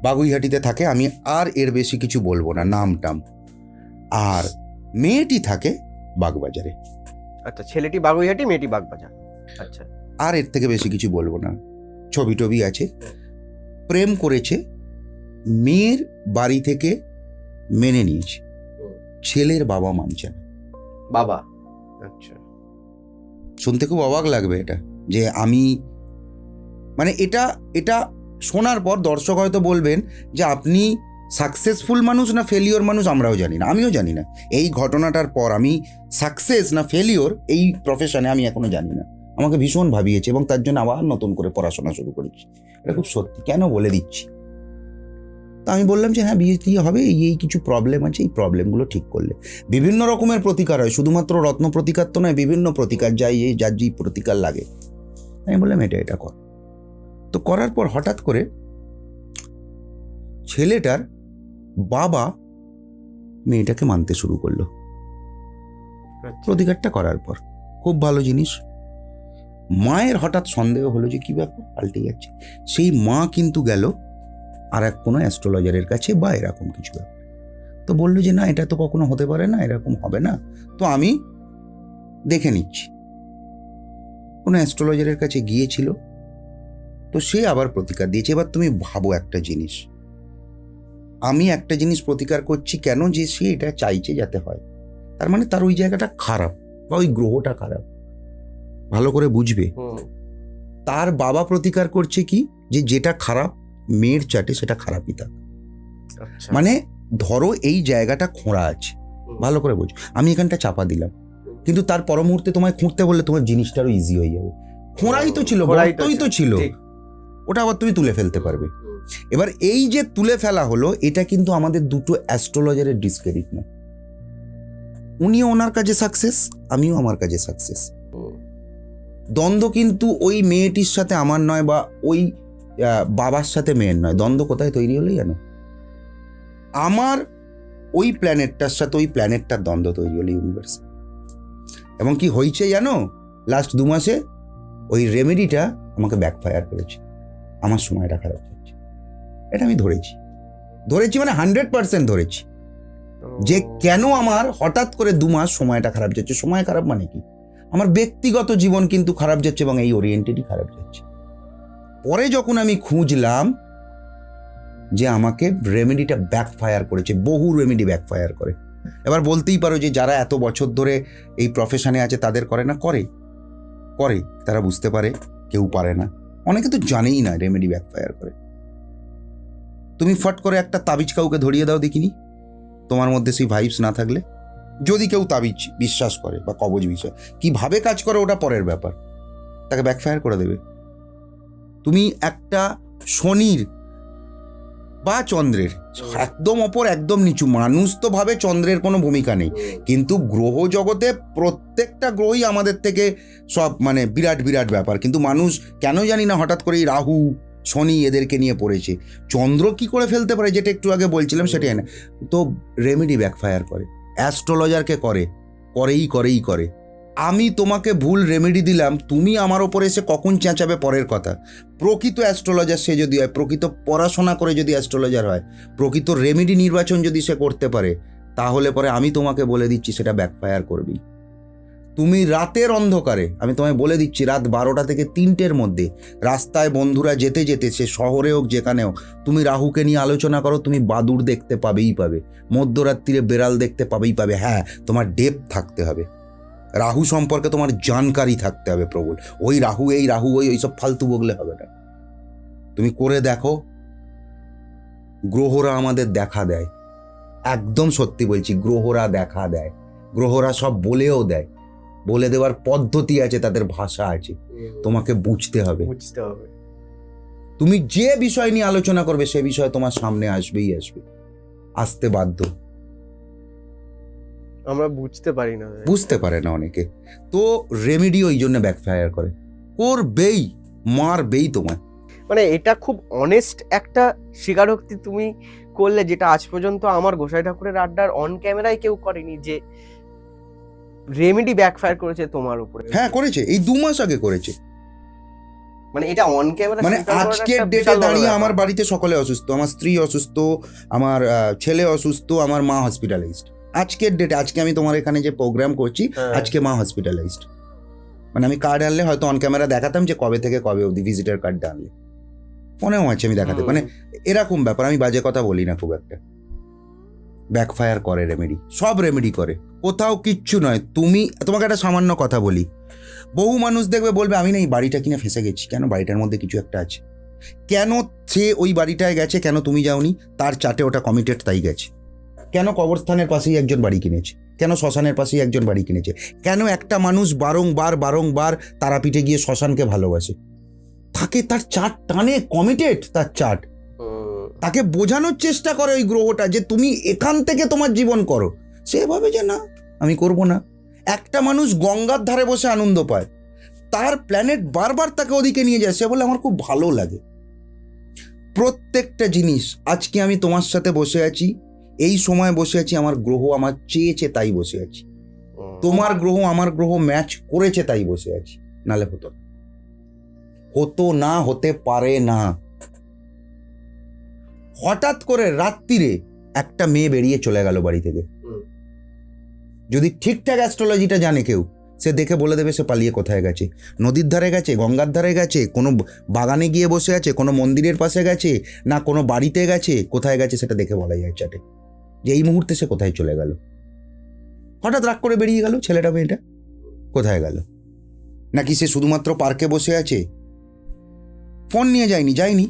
বাগুইহাটিতে থাকে। আমি আর এর বেশি কিছু বলবো না, নাম টাম। আর মেয়েটি থাকে বাগবাজারে। আচ্ছা, ছেলেটি বাগুইহাটি, মেয়েটি বাগবাজার। আচ্ছা, আর এর থেকে বেশি কিছু বলবো না। ছবি টবি আছে। প্রেম করেছে, মেয়ের বাড়ি থেকে মেনে নিয়েছে, ছেলের বাবা মানছে না। বাবা। আচ্ছা, শুনতে খুব অবাক লাগবে এটা, যে আমি মানে এটা শোনার পর দর্শক হয়তো বলবেন যে আপনি সাকসেসফুল মানুষ না ফেলিওর মানুষ, আমরাও জানি না, আমিও জানি না। এই ঘটনাটার পর আমি সাকসেস না ফেলিওর এই প্রফেশনে আমি এখনো জানি না। আমাকে ভীষণ ভাবিয়েছে, এবং তার জন্য আবার নতুন করে পড়াশোনা শুরু করেছি। এটা খুব সত্যি, কেন বলে দিচ্ছি। তা আমি বললাম যে হ্যাঁ, বিয়ে টিয়ে হবে, এই কিছু প্রবলেম আছে, এই প্রবলেমগুলো ঠিক করলে বিভিন্ন রকমের প্রতিকার হয়, শুধুমাত্র রত্ন প্রতিকার তো নয়, বিভিন্ন প্রতিকার, যার যেই প্রতিকার লাগে। আমি বললাম এটা কর। তো করার পর হঠাৎ করে ছেলেটার বাবা মেয়েটাকে মানতে শুরু করলো। আচ্ছা। প্রতিকারটা করার পর খুব ভালো জিনিস। মায়ের হঠাৎ সন্দেহ হলো যে কি ব্যাপার, পাল্টে যাচ্ছে। সেই মা কিন্তু গেল আর এক কোনো অ্যাস্ট্রোলজারের কাছে, বা এরকম কিছু ব্যাপার। তো বললো যে না, এটা তো কখনো হতে পারে না, এরকম হবে না, তো আমি দেখে নিচ্ছি। কোনো অ্যাস্ট্রোলজারের কাছে গিয়েছিল, তো সে আবার প্রতিকার দিয়েছে। এবার তুমি ভাবো একটা জিনিস, আমি একটা জিনিস প্রতিকার করছি কেন, যে সে এটা চাইছে যাতে হয়, তার মানে তার ওই জায়গাটা খারাপ, বা ওই গ্রহটা খারাপ। ভালো করে বুঝবে। তার বাবা প্রতিকার করছে কি, যে যেটা খারাপ মেয়ের চাটে সেটা খারাপই থাক। আচ্ছা, মানে ধরো এই জায়গাটা খোঁড়া আছে, ভালো করে বুঝো, আমি এখানটা চাপা দিলাম, কিন্তু তার পর মুহূর্তে তোমায় খুঁড়তে বললে তোমার জিনিসটা আরো ইজি হয়ে যাবে। খোঁড়াই তো ছিল, গর্তই তো ছিল, ওটা আবার তুমি তুলে ফেলতে পারবে। এবার এই যে তুলে ফেলা হলো, এটা কিন্তু আমাদের দুটো অ্যাস্ট্রোলজারের ডিসক্রেডিট না। উনিও ওনার কাজে সাকসেস, আমিও আমার কাজে সাকসেস। দ্বন্দ্ব কিন্তু ওই মেয়েটির সাথে আমার নয়, বা ওই বাবার সাথে মেয়ের নয়। দ্বন্দ্ব কোথায় তৈরি হলো জানো? আমার ওই প্ল্যানেটটার সাথে ওই প্ল্যানেটটার দ্বন্দ্ব তৈরি হলো ইউনিভার্স। এবং কি হয়েছে জানো, লাস্ট 2 মাসে ওই রেমেডিটা আমাকে ব্যাকফায়ার করেছে, আমার সময়টা খারাপ হচ্ছে। এটা আমি ধরেছি মানে 100% ধরেছি, যে কেন আমার হঠাৎ করে 2 মাস সময়টা খারাপ যাচ্ছে। সময় খারাপ মানে কি, আমার ব্যক্তিগত জীবন কিন্তু খারাপ যাচ্ছে, এবং এই ওরিয়েন্টেডই খারাপ যাচ্ছে। পরে যখন আমি খুঁজলাম যে আমাকে রেমেডিটা ব্যাকফায়ার করেছে, বহু রেমেডি ব্যাকফায়ার করে। এবার বলতেই পারো যে যারা এত বছর ধরে এই প্রফেশনে আছে তাদের করে না, করে তারা বুঝতে পারে, কেউ পারে না। অনেকে তো জানেই না রেমেডি ব্যাকফায়ার করে। তুমি ফট করে একটা তাবিজ কাউকে ধরিয়ে দাও দেখিনি, তোমার মধ্যে সেই ভাইবস না থাকলে, যদি কেউ তাবিজ বিশ্বাস করে বা কবজ বিষয় কিভাবে কাজ করে ওটা পরের ব্যাপার, তাকে ব্যাকফায়ার করে দেবে। তুমি একটা শনির বা চন্দ্রের একদম ওপর একদম নিচু, মানুষ তো ভাবে চন্দ্রের কোনো ভূমিকা নেই, কিন্তু গ্রহ জগতে প্রত্যেকটা গ্রহই আমাদের থেকে সব মানে বিরাট বিরাট ব্যাপার। কিন্তু মানুষ কেন জানি না হঠাৎ করেই রাহু শনি এদেরকে নিয়ে পড়েছে। চন্দ্র কি করে ফেলতে পারে, যেটা একটু আগে বলছিলাম সেটাই না। তো রেমেডি ব্যাকফায়ার করে, অ্যাস্ট্রোলজারকে করে। আমি তোমাকে ভুল রেমেডি দিলাম, তুমি আমার ওপরে এসে কখন চেঁচাবে পরের কথা। প্রকৃত অ্যাস্ট্রোলজার সে যদি হয়, প্রকৃত পড়াশোনা করে যদি অ্যাস্ট্রোলজার হয়, প্রকৃত রেমেডি নির্বাচন যদি সে করতে পারে, তাহলে পরে আমি তোমাকে বলে দিচ্ছি সেটা ব্যাকফায়ার করবি। তুমি রাতের অন্ধকারে, আমি তোমায় বলে দিচ্ছি, রাত 12টা থেকে 3টের মধ্যে রাস্তায় বন্ধুরা যেতে যেতে, সে শহরে হোক যেখানে হোক, তুমি রাহুকে নিয়ে আলোচনা করো, তুমি বাদুড় দেখতে পাবেই পাবে, মধ্যরাত্রিরে বেড়াল দেখতে পাবেই পাবে। হ্যাঁ, তোমার ডেপথ থাকতে হবে, রাহু সম্পর্কে তোমার জানকারি থাকতে হবে প্রবল। ওই রাহু এই রাহু ওই ওইসব ফালতু বগলে হবে না। তুমি করে দেখো, গ্রহরা আমাদের দেখা দেয়, একদম সত্যি বলছি, গ্রহরা দেখা দেয়, গ্রহরা সব বলেও দেয়, বলে দেওয়ার পদ্ধতি আছে, তাদের ভাষা আছে, তোমাকে বুঝতে হবে। তুমি যে বিষয় নিয়ে আলোচনা করবে সে বিষয় তোমার সামনে আসবেই আসবে, আসতে বাধ্য। আমরা বুঝতে পারি না, বুঝতে পারে না অনেকে, তো রেমেডি ওই জন্য ব্যাকফায়ার করে, করবেই, মারবেই তোমার। মানে এটা খুব অনেস্ট একটা স্বীকারোক্তি তুমি করলে, যেটা আজ পর্যন্ত আমার গোসাই ঠাকুরের আড্ডার অন ক্যামেরায় কেউ করেনি, যে রেমেডি ব্যাকফায়ার করেছে তোমার উপরে। হ্যাঁ করেছে, এই 2 মাস আগে করেছে। মানে এটা অন ক্যামেরা, মানে আজকের ডেটে দাঁড়িয়ে আমার বাড়িতে সকলে অসুস্থ, আমার স্ত্রী অসুস্থ, আমার ছেলে অসুস্থ, আমার মা হসপিটালাইজড। আজকের ডেটে, আজকে আমি তোমার এখানে যে প্রোগ্রাম করছি, আজকে মা হসপিটালাইজড। মানে আমি কার্ড আনলে হয়তো অন ক্যামেরা দেখাতাম যে কবে থেকে কবে অবধি ভিজিটার কার্ডটা আনলে, মনেও আছে আমি দেখাতে। মানে এরকম ব্যাপার, আমি বাজে কথা বলি না খুব একটা। ব্যাকফায়ার করে রেমেডি, সব রেমেডি করে, কোথাও কিচ্ছু নয়। তোমাকে একটা সামান্য কথা বলি, বহু মানুষ দেখবে বলবে আমি না এই বাড়িটা কিনে ফেঁসে গেছি, কেন বাড়িটার মধ্যে কিছু একটা আছে, কেন সে ওই বাড়িটায় গেছে, কেন তুমি যাওনি, তার চার্টে ওটা কমিটেড তাই গেছে। কেন কবরস্থানের পাশেই একজন বাড়ি কিনেছে, কেন শ্মশানের পাশেই একজন বাড়ি কিনেছে, কেন একটা মানুষ বারংবার তারাপীঠে গিয়ে শ্মশানকে ভালোবাসে, তাকে তার চার্ট টানে, কমিটেড তার চার্ট, তাকে বোঝানোর চেষ্টা করে ওই গ্রহটা যে তুমি এখান থেকে তোমার জীবন করো, সেভাবে যে না আমি করব না। একটা মানুষ গঙ্গার ধারে বসে আনন্দ পায়, তার প্ল্যানেট বারবার তাকে ওদিকে নিয়ে যায়, সে বলে আমার খুব ভালো লাগে। প্রত্যেকটা জিনিস, আজকে আমি তোমার সাথে বসে আছি, এই সময় বসে আছি, আমার গ্রহ আমার চেয়েছে তাই বসে আছি, তোমার গ্রহ আমার গ্রহ ম্যাচ করেছে তাই বসে আছি, নালে হতো না, হতে পারে না। হঠাৎ করে রাত্রিরে একটা মেয়ে বেরিয়ে চলে গেল বাড়ি থেকে, যদি ঠিকঠাক অ্যাস্ট্রোলজিটা জানে কেউ, সে দেখে বলে দেবে সে পালিয়ে কোথায় গেছে। নদীর ধারে গেছে, গঙ্গার ধারে গেছে, কোনো বাগানে গিয়ে বসে আছে, কোনো মন্দিরের পাশে গেছে, না কোনো বাড়িতে গেছে, কোথায় গেছে সেটা দেখে বলা যায় চাটে, যে এই মুহূর্তে সে কোথায় চলে গেল। হঠাৎ রাগ করে বেরিয়ে গেল ছেলেটা, মেয়েটা কোথায় গেল? নাকি সে শুধুমাত্র পার্কে বসে আছে, ফোন নিয়ে যায়নি,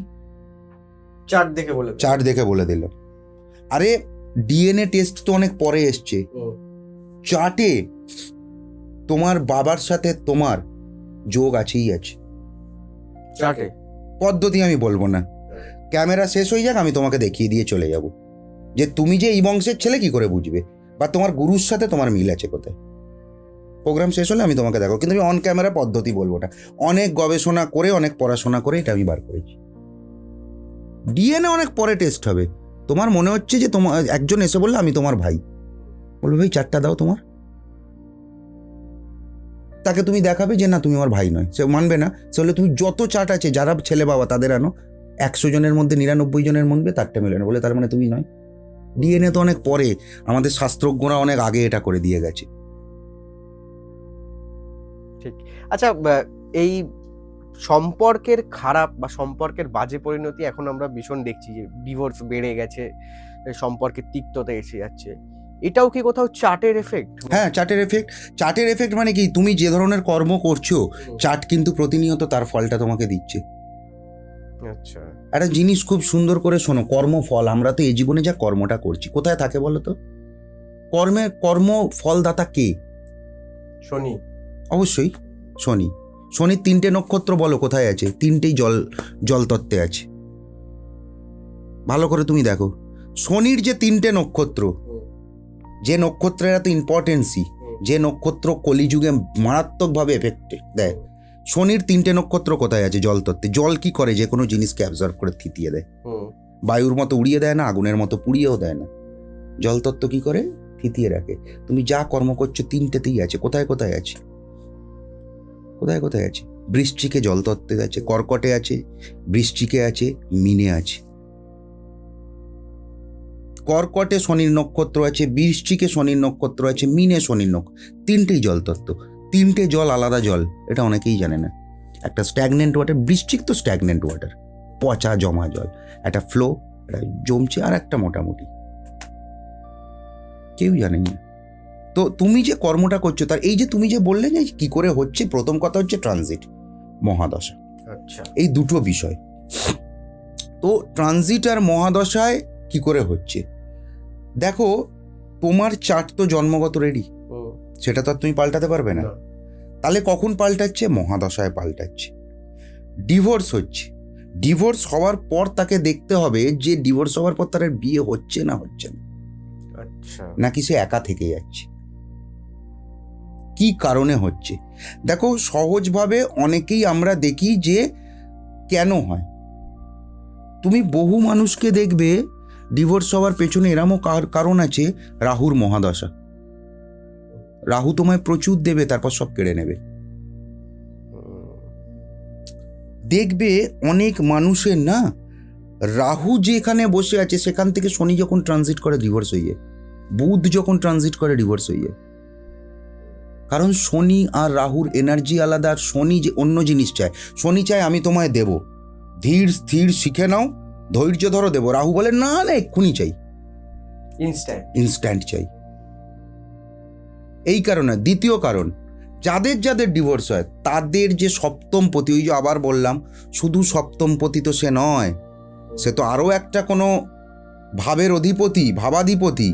চার্ট দেখে বলে দিল। আরে ডিএনএ টেস্ট তো অনেক পরে এসছে, চার্টে তোমার বাবার সাথে তোমার যোগ আছেই আছে চার্টে। পদ্ধতি আমি বলবো না, ক্যামেরা শেষ হয়ে যাক, আমি তোমাকে দেখিয়ে দিয়ে চলে যাব যে তুমি যে এই বংশের ছেলে কি করে বুঝবে, বা তোমার গুরুর সাথে তোমার মিল আছে কোথায়। প্রোগ্রাম শেষ হলে আমি তোমাকে দেখো, কিন্তু আমি অন ক্যামেরা পদ্ধতি বলবো না, অনেক গবেষণা করে, অনেক পড়াশোনা করে এটা আমি বার করেছি। ডিএনএ অনেক পরে টেস্ট হবে। তোমার মনে হচ্ছে যে তোমার একজন এসে বললো আমি তোমার ভাই, বলবে ভাই চারটা দাও তোমার, তাকে তুমি দেখাবে যে না তুমি আমার ভাই নয়, সে মানবে না। সে বলে তুমি যত চার্ট আছে যারা ছেলে বাবা তাদের আনো, 100 জনের মধ্যে 99 জনের মধ্যে তারটা মেলে না, বলে তার মানে তুমি নয়। ডিএনএ তো অনেক পরে, আমাদের শাস্ত্রজ্ঞরা অনেক আগে এটা করে দিয়ে গেছে। ঠিক। আচ্ছা, এই সম্পর্কের খারাপ বা সম্পর্কের বাজে পরিণতি এখন আমরা ভীষণ দেখছি, যে ডিভোর্স বেড়ে গেছে, সম্পর্কের তিক্ততা এসে যাচ্ছে, এটাও কি কোথাও চার্টের এফেক্ট? হ্যাঁ, চার্টের এফেক্ট মানে কি, তুমি যে ধরনের কর্ম করছো চার্ট কিন্তু প্রতিনিয়ত তার ফলটা তোমাকে দিচ্ছে। আচ্ছা, একটা জিনিস খুব সুন্দর করে শোনো, কর্মফল, আমরা তো এই জীবনে যা কর্মটা করছি কোথায় থাকে বলো তো? কর্ম ফলদাতা কে? শনি। অবশ্যই শনি। শনির 3টে নক্ষত্র বলো কোথায় আছে? 3টেই জল তত্ত্বে আছে। ভালো করে তুমি দেখো, শনির যে 3টে নক্ষত্র, যে নক্ষত্রের এত ইম্পর্টেন্সই, যে নক্ষত্র কলিযুগে মারাত্মকভাবে এফেক্ট দেয়, শনির 3টে নক্ষত্র কোথায় আছে জলতত্ত্বে। জল কি করে? যে কোনো জিনিসকে অ্যাবজর্ব করে থিতিয়ে দেয়, বায়ুর মতো উড়িয়ে দেয় না, আগুনের মতো পুড়িয়েও দেয় না। জলতত্ত্ব কি করে? থিতিয়ে রাখে। তুমি যা কর্ম করছো 3টেতেই আছে। কোথায় কোথায় আছে? কোথায় কোথায় আছে? বৃশ্চিকে জলতত্ত্বে আছে, কর্কটে আছে, বৃশ্চিকে আছে, মিনে আছে। কর্কটে শনির নক্ষত্র আছে, বৃশ্চিকে শনির নক্ষত্র আছে, মিনে শনির নক্ষত্র, তিনটেই জলতত্ত্ব। তিনটে জল আলাদা জল, এটা অনেকেই জানে না। একটা স্ট্যাগনেন্ট ওয়াটার, বৃশ্চিক তো স্ট্যাগনেন্ট ওয়াটার, পচা জমা জল। একটা ফ্লো, একটা জমছে, আর একটা মোটামুটি। কেউ জানেন না। তো তুমি যে কর্মটা করছো, তার এই যে তুমি যে বললে যে কি করে হচ্ছে, প্রথম কথা হচ্ছে ট্রানজিট, মহাদশা, আচ্ছা। এই দুটো বিষয়। তো ট্রানজিট আর মহাদশায় কি করে হচ্ছে, দেখো তোমার চার্ট তো জন্মগত রেডি, সেটা তো আর তুমি পাল্টাতে পারবে না। তাহলে কখন পাল্টাচ্ছে? মহাদশায় পাল্টাচ্ছে। ডিভোর্স হচ্ছে, ডিভোর্স হওয়ার পর তাকে দেখতে হবে যে ডিভোর্স হওয়ার পর তার বিয়ে হচ্ছে না হচ্ছে না, আচ্ছা, নাকি সে একা থেকে যাচ্ছে, কি কারণে হচ্ছে। দেখো সহজভাবে অনেকেই আমরা দেখি যে কেন হয়। তুমি বহু মানুষকে দেখবে ডিভোর্স হওয়ার পেছনে এরমও কারণ আছে, রাহুর মহাদশা। রাহু তোমায় প্রচুর দেবে, তারপর সব কেড়ে নেবে। দেখবে অনেক মানুষের না, রাহু যেখানে বসে আছে সেখান থেকে শনি যখন ট্রানজিট করে ডিভোর্স হয়ে যায়, বুধ যখন ট্রানজিট করে ডিভোর্স হয়ে যায়। কারণ শনি আর রাহুর এনার্জি আলাদা। আর শনি যে অন্য জিনিস চায়, শনি চায় আমি তোমায় দেব, ধীর স্থির শিখে নাও, ধৈর্য ধরো, দেবো। রাহু বলে না না, এক্ষুনি চাই, ইনস্ট্যান্ট চাই। এই কারণে। দ্বিতীয় কারণ, যাদের যাদের ডিভোর্স হয় তাদের যে সপ্তমপতি, ওই যে আবার বললাম, শুধু সপ্তমপতি তো সে নয়, সে তো আরও একটা কোনো ভাবের অধিপতি, ভাবাধিপতি।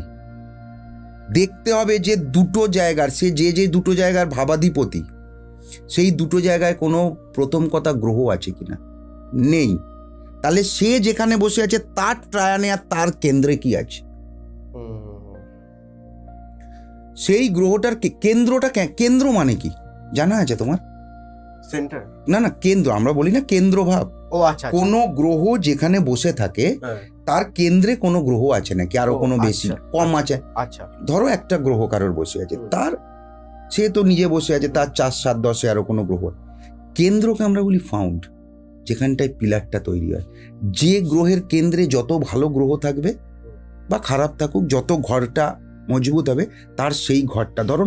দেখতে হবে যে দুটো জায়গার, সে যে যে দুটো জায়গার ভাবাধিপতি, সেই দুটো জায়গায় কোনো প্রথম কথা গ্রহ আছে কিনা, নেই। তাহলে সে যেখানে বসে আছে তার ট্রায়ানে আর তার কেন্দ্রে কি আছে, সেই গ্রহটার কেন্দ্রটা, কেন্দ্র মানে কি জানা আছে তোমার? সেন্টার না না, কেন্দ্র আমরা বলি না, কেন্দ্র ভাব। ও আচ্ছা। কোনো গ্রহ যেখানে বসে থাকে তার কেন্দ্রে কোনো গ্রহ আছে নাকি, আরো কোনো বেশি কম আছে? আচ্ছা, ধরো একটা গ্রহ কারোর বসে আছে, তার সে তো নিজে বসে আছে, তার 4, 7, 10 আরো কোনো গ্রহ। কেন্দ্রকে আমরা বলি ফাউন্ড, যেখানটায় পিলারটা তৈরি হয়। যে গ্রহের কেন্দ্রে যত ভালো গ্রহ থাকবে বা খারাপ থাকুক, যত ঘরটা মজবুত হবে, তার সেই ঘরটা, ধরো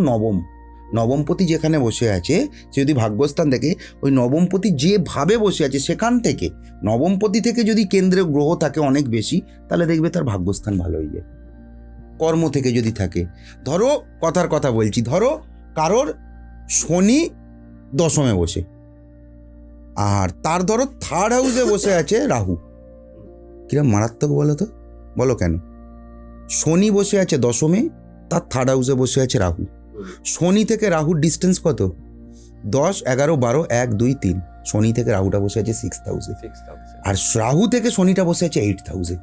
নবমপতি যেখানে বসে আছে, সে যদি ভাগ্যস্থান দেখে, ওই নবমপতি যেভাবে বসে আছে সেখান থেকে, নবমপতি থেকে যদি কেন্দ্রে গ্রহ থাকে অনেক বেশি, তাহলে দেখবে তার ভাগ্যস্থান ভালো হয়ে যায়। কর্ম থেকে যদি থাকে, ধরো কথার কথা বলছি, ধরো কারোর শনি দশমে বসে, আর তার ধরো থার্ড হাউসে বসে আছে রাহু, কিরম মারাত্মক বলো তো, বলো কেন? শনি বসে আছে দশমে, তার থার্ড হাউসে বসে আছে রাহু। শনি থেকে রাহুর ডিস্টেন্স কত? 10, 11, 12, 1, 2, 3। শনি থেকে রাহুটা বসে আছে 6th হাউসে, আর রাহু থেকে শনিটা বসে আছে 8th হাউসে।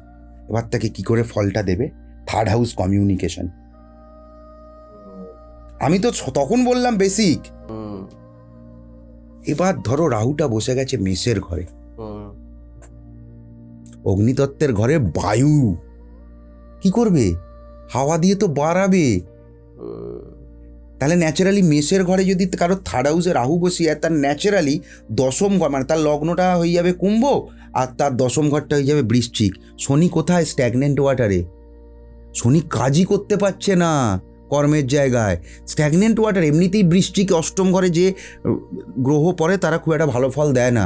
এবার তাকে কি করে ফলটা দেবে? Third house communication. আমি তো তখন বললাম বেসিক। এবার ধরো রাহুটা বসে গেছে মেষের ঘরে, অগ্নিতত্ত্বের ঘরে, বায়ু কি করবে? হাওয়া দিয়ে তো বাড়াবে। তাহলে ন্যাচারালি মেষের ঘরে যদি কারো থার্ড হাউসে রাহু বসিয়ে, তার ন্যাচারালি দশম ঘর, মানে তার লগ্নটা হয়ে যাবে কুম্ভ, আর তার দশম ঘরটা হয়ে যাবে বৃশ্চিক। শনি কোথায়? স্ট্যাগনেন্ট ওয়াটারে। শনি কাজই করতে পারছে না কর্মের জায়গায়, স্ট্যাগনেন্ট ওয়াটার। এমনিতেই বৃশ্চিক অষ্টম ঘরে যে গ্রহ পড়ে তারা খুব একটা ভালো ফল দেয় না।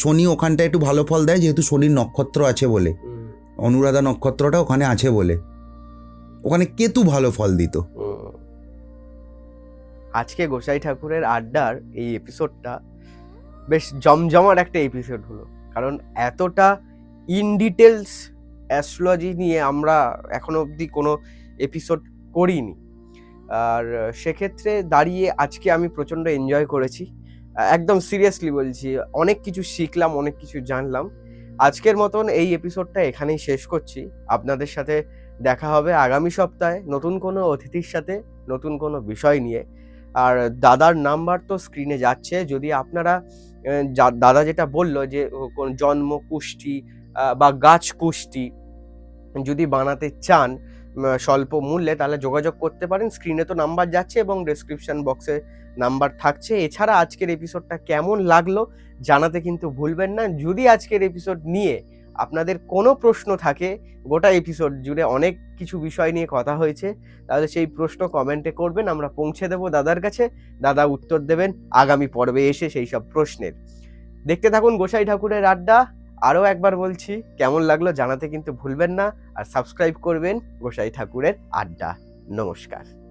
শনি ওখানটা একটু ভালো ফল দেয়, যেহেতু শনির নক্ষত্র আছে বলে, অনুরাধা নক্ষত্রটা ওখানে আছে বলে, ওখানে কেতু ভালো ফল দিত। আজকে গোসাই ঠাকুরের আড্ডার এই এপিসোডটা বেশ জমজমাট একটা এপিসোড হলো, কারণ এতটা ইন ডিটেলস অ্যাস্ট্রোলজি নিয়ে আমরা এখনো অবধি কোনো এপিসোড করিনি। আর সেক্ষেত্রে দাঁড়িয়ে আজকে আমি প্রচণ্ড এনজয় করেছি, একদম সিরিয়াসলি বলছি। অনেক কিছু শিখলাম, অনেক কিছু জানলাম। আজকের মতন এই এপিসোডটা এখানেই শেষ করছি। আপনাদের সাথে দেখা হবে আগামী সপ্তাহে নতুন কোনো অতিথির সাথে, নতুন কোনো বিষয় নিয়ে। আর দাদার নাম্বার তো স্ক্রিনে যাচ্ছে, যদি আপনারা দাদা যেটা বললো যে কোন জন্ম কুষ্টি বা গাছ কুষ্টি যদি বানাতে চান স্বল্প মূল্যে, তাহলে যোগাযোগ করতে পারেন। স্ক্রিনে তো নাম্বার যাচ্ছে এবং ডেসক্রিপশন বক্সে নাম্বার থাকছে। এছাড়া আজকের এপিসোডটা কেমন লাগলো জানাতে কিন্তু ভুলবেন না। যদি আজকের এপিসোড নিয়ে আপনাদের কোনো প্রশ্ন থাকে, গোটা এপিসোড জুড়ে অনেক কিছু বিষয় নিয়ে কথা হয়েছে, তাহলে সেই প্রশ্ন কমেন্টে করবেন, আমরা পৌঁছে দেবো দাদার কাছে। দাদা উত্তর দেবেন আগামী পর্বে এসে সেই সব প্রশ্নের। দেখতে থাকুন গোসাই ঠাকুরের আড্ডা। আরও একবার বলছি, কেমন লাগলো জানাতে কিন্তু ভুলবেন না, আর সাবস্ক্রাইব করবেন গোসাই ঠাকুরের আড্ডা। নমস্কার।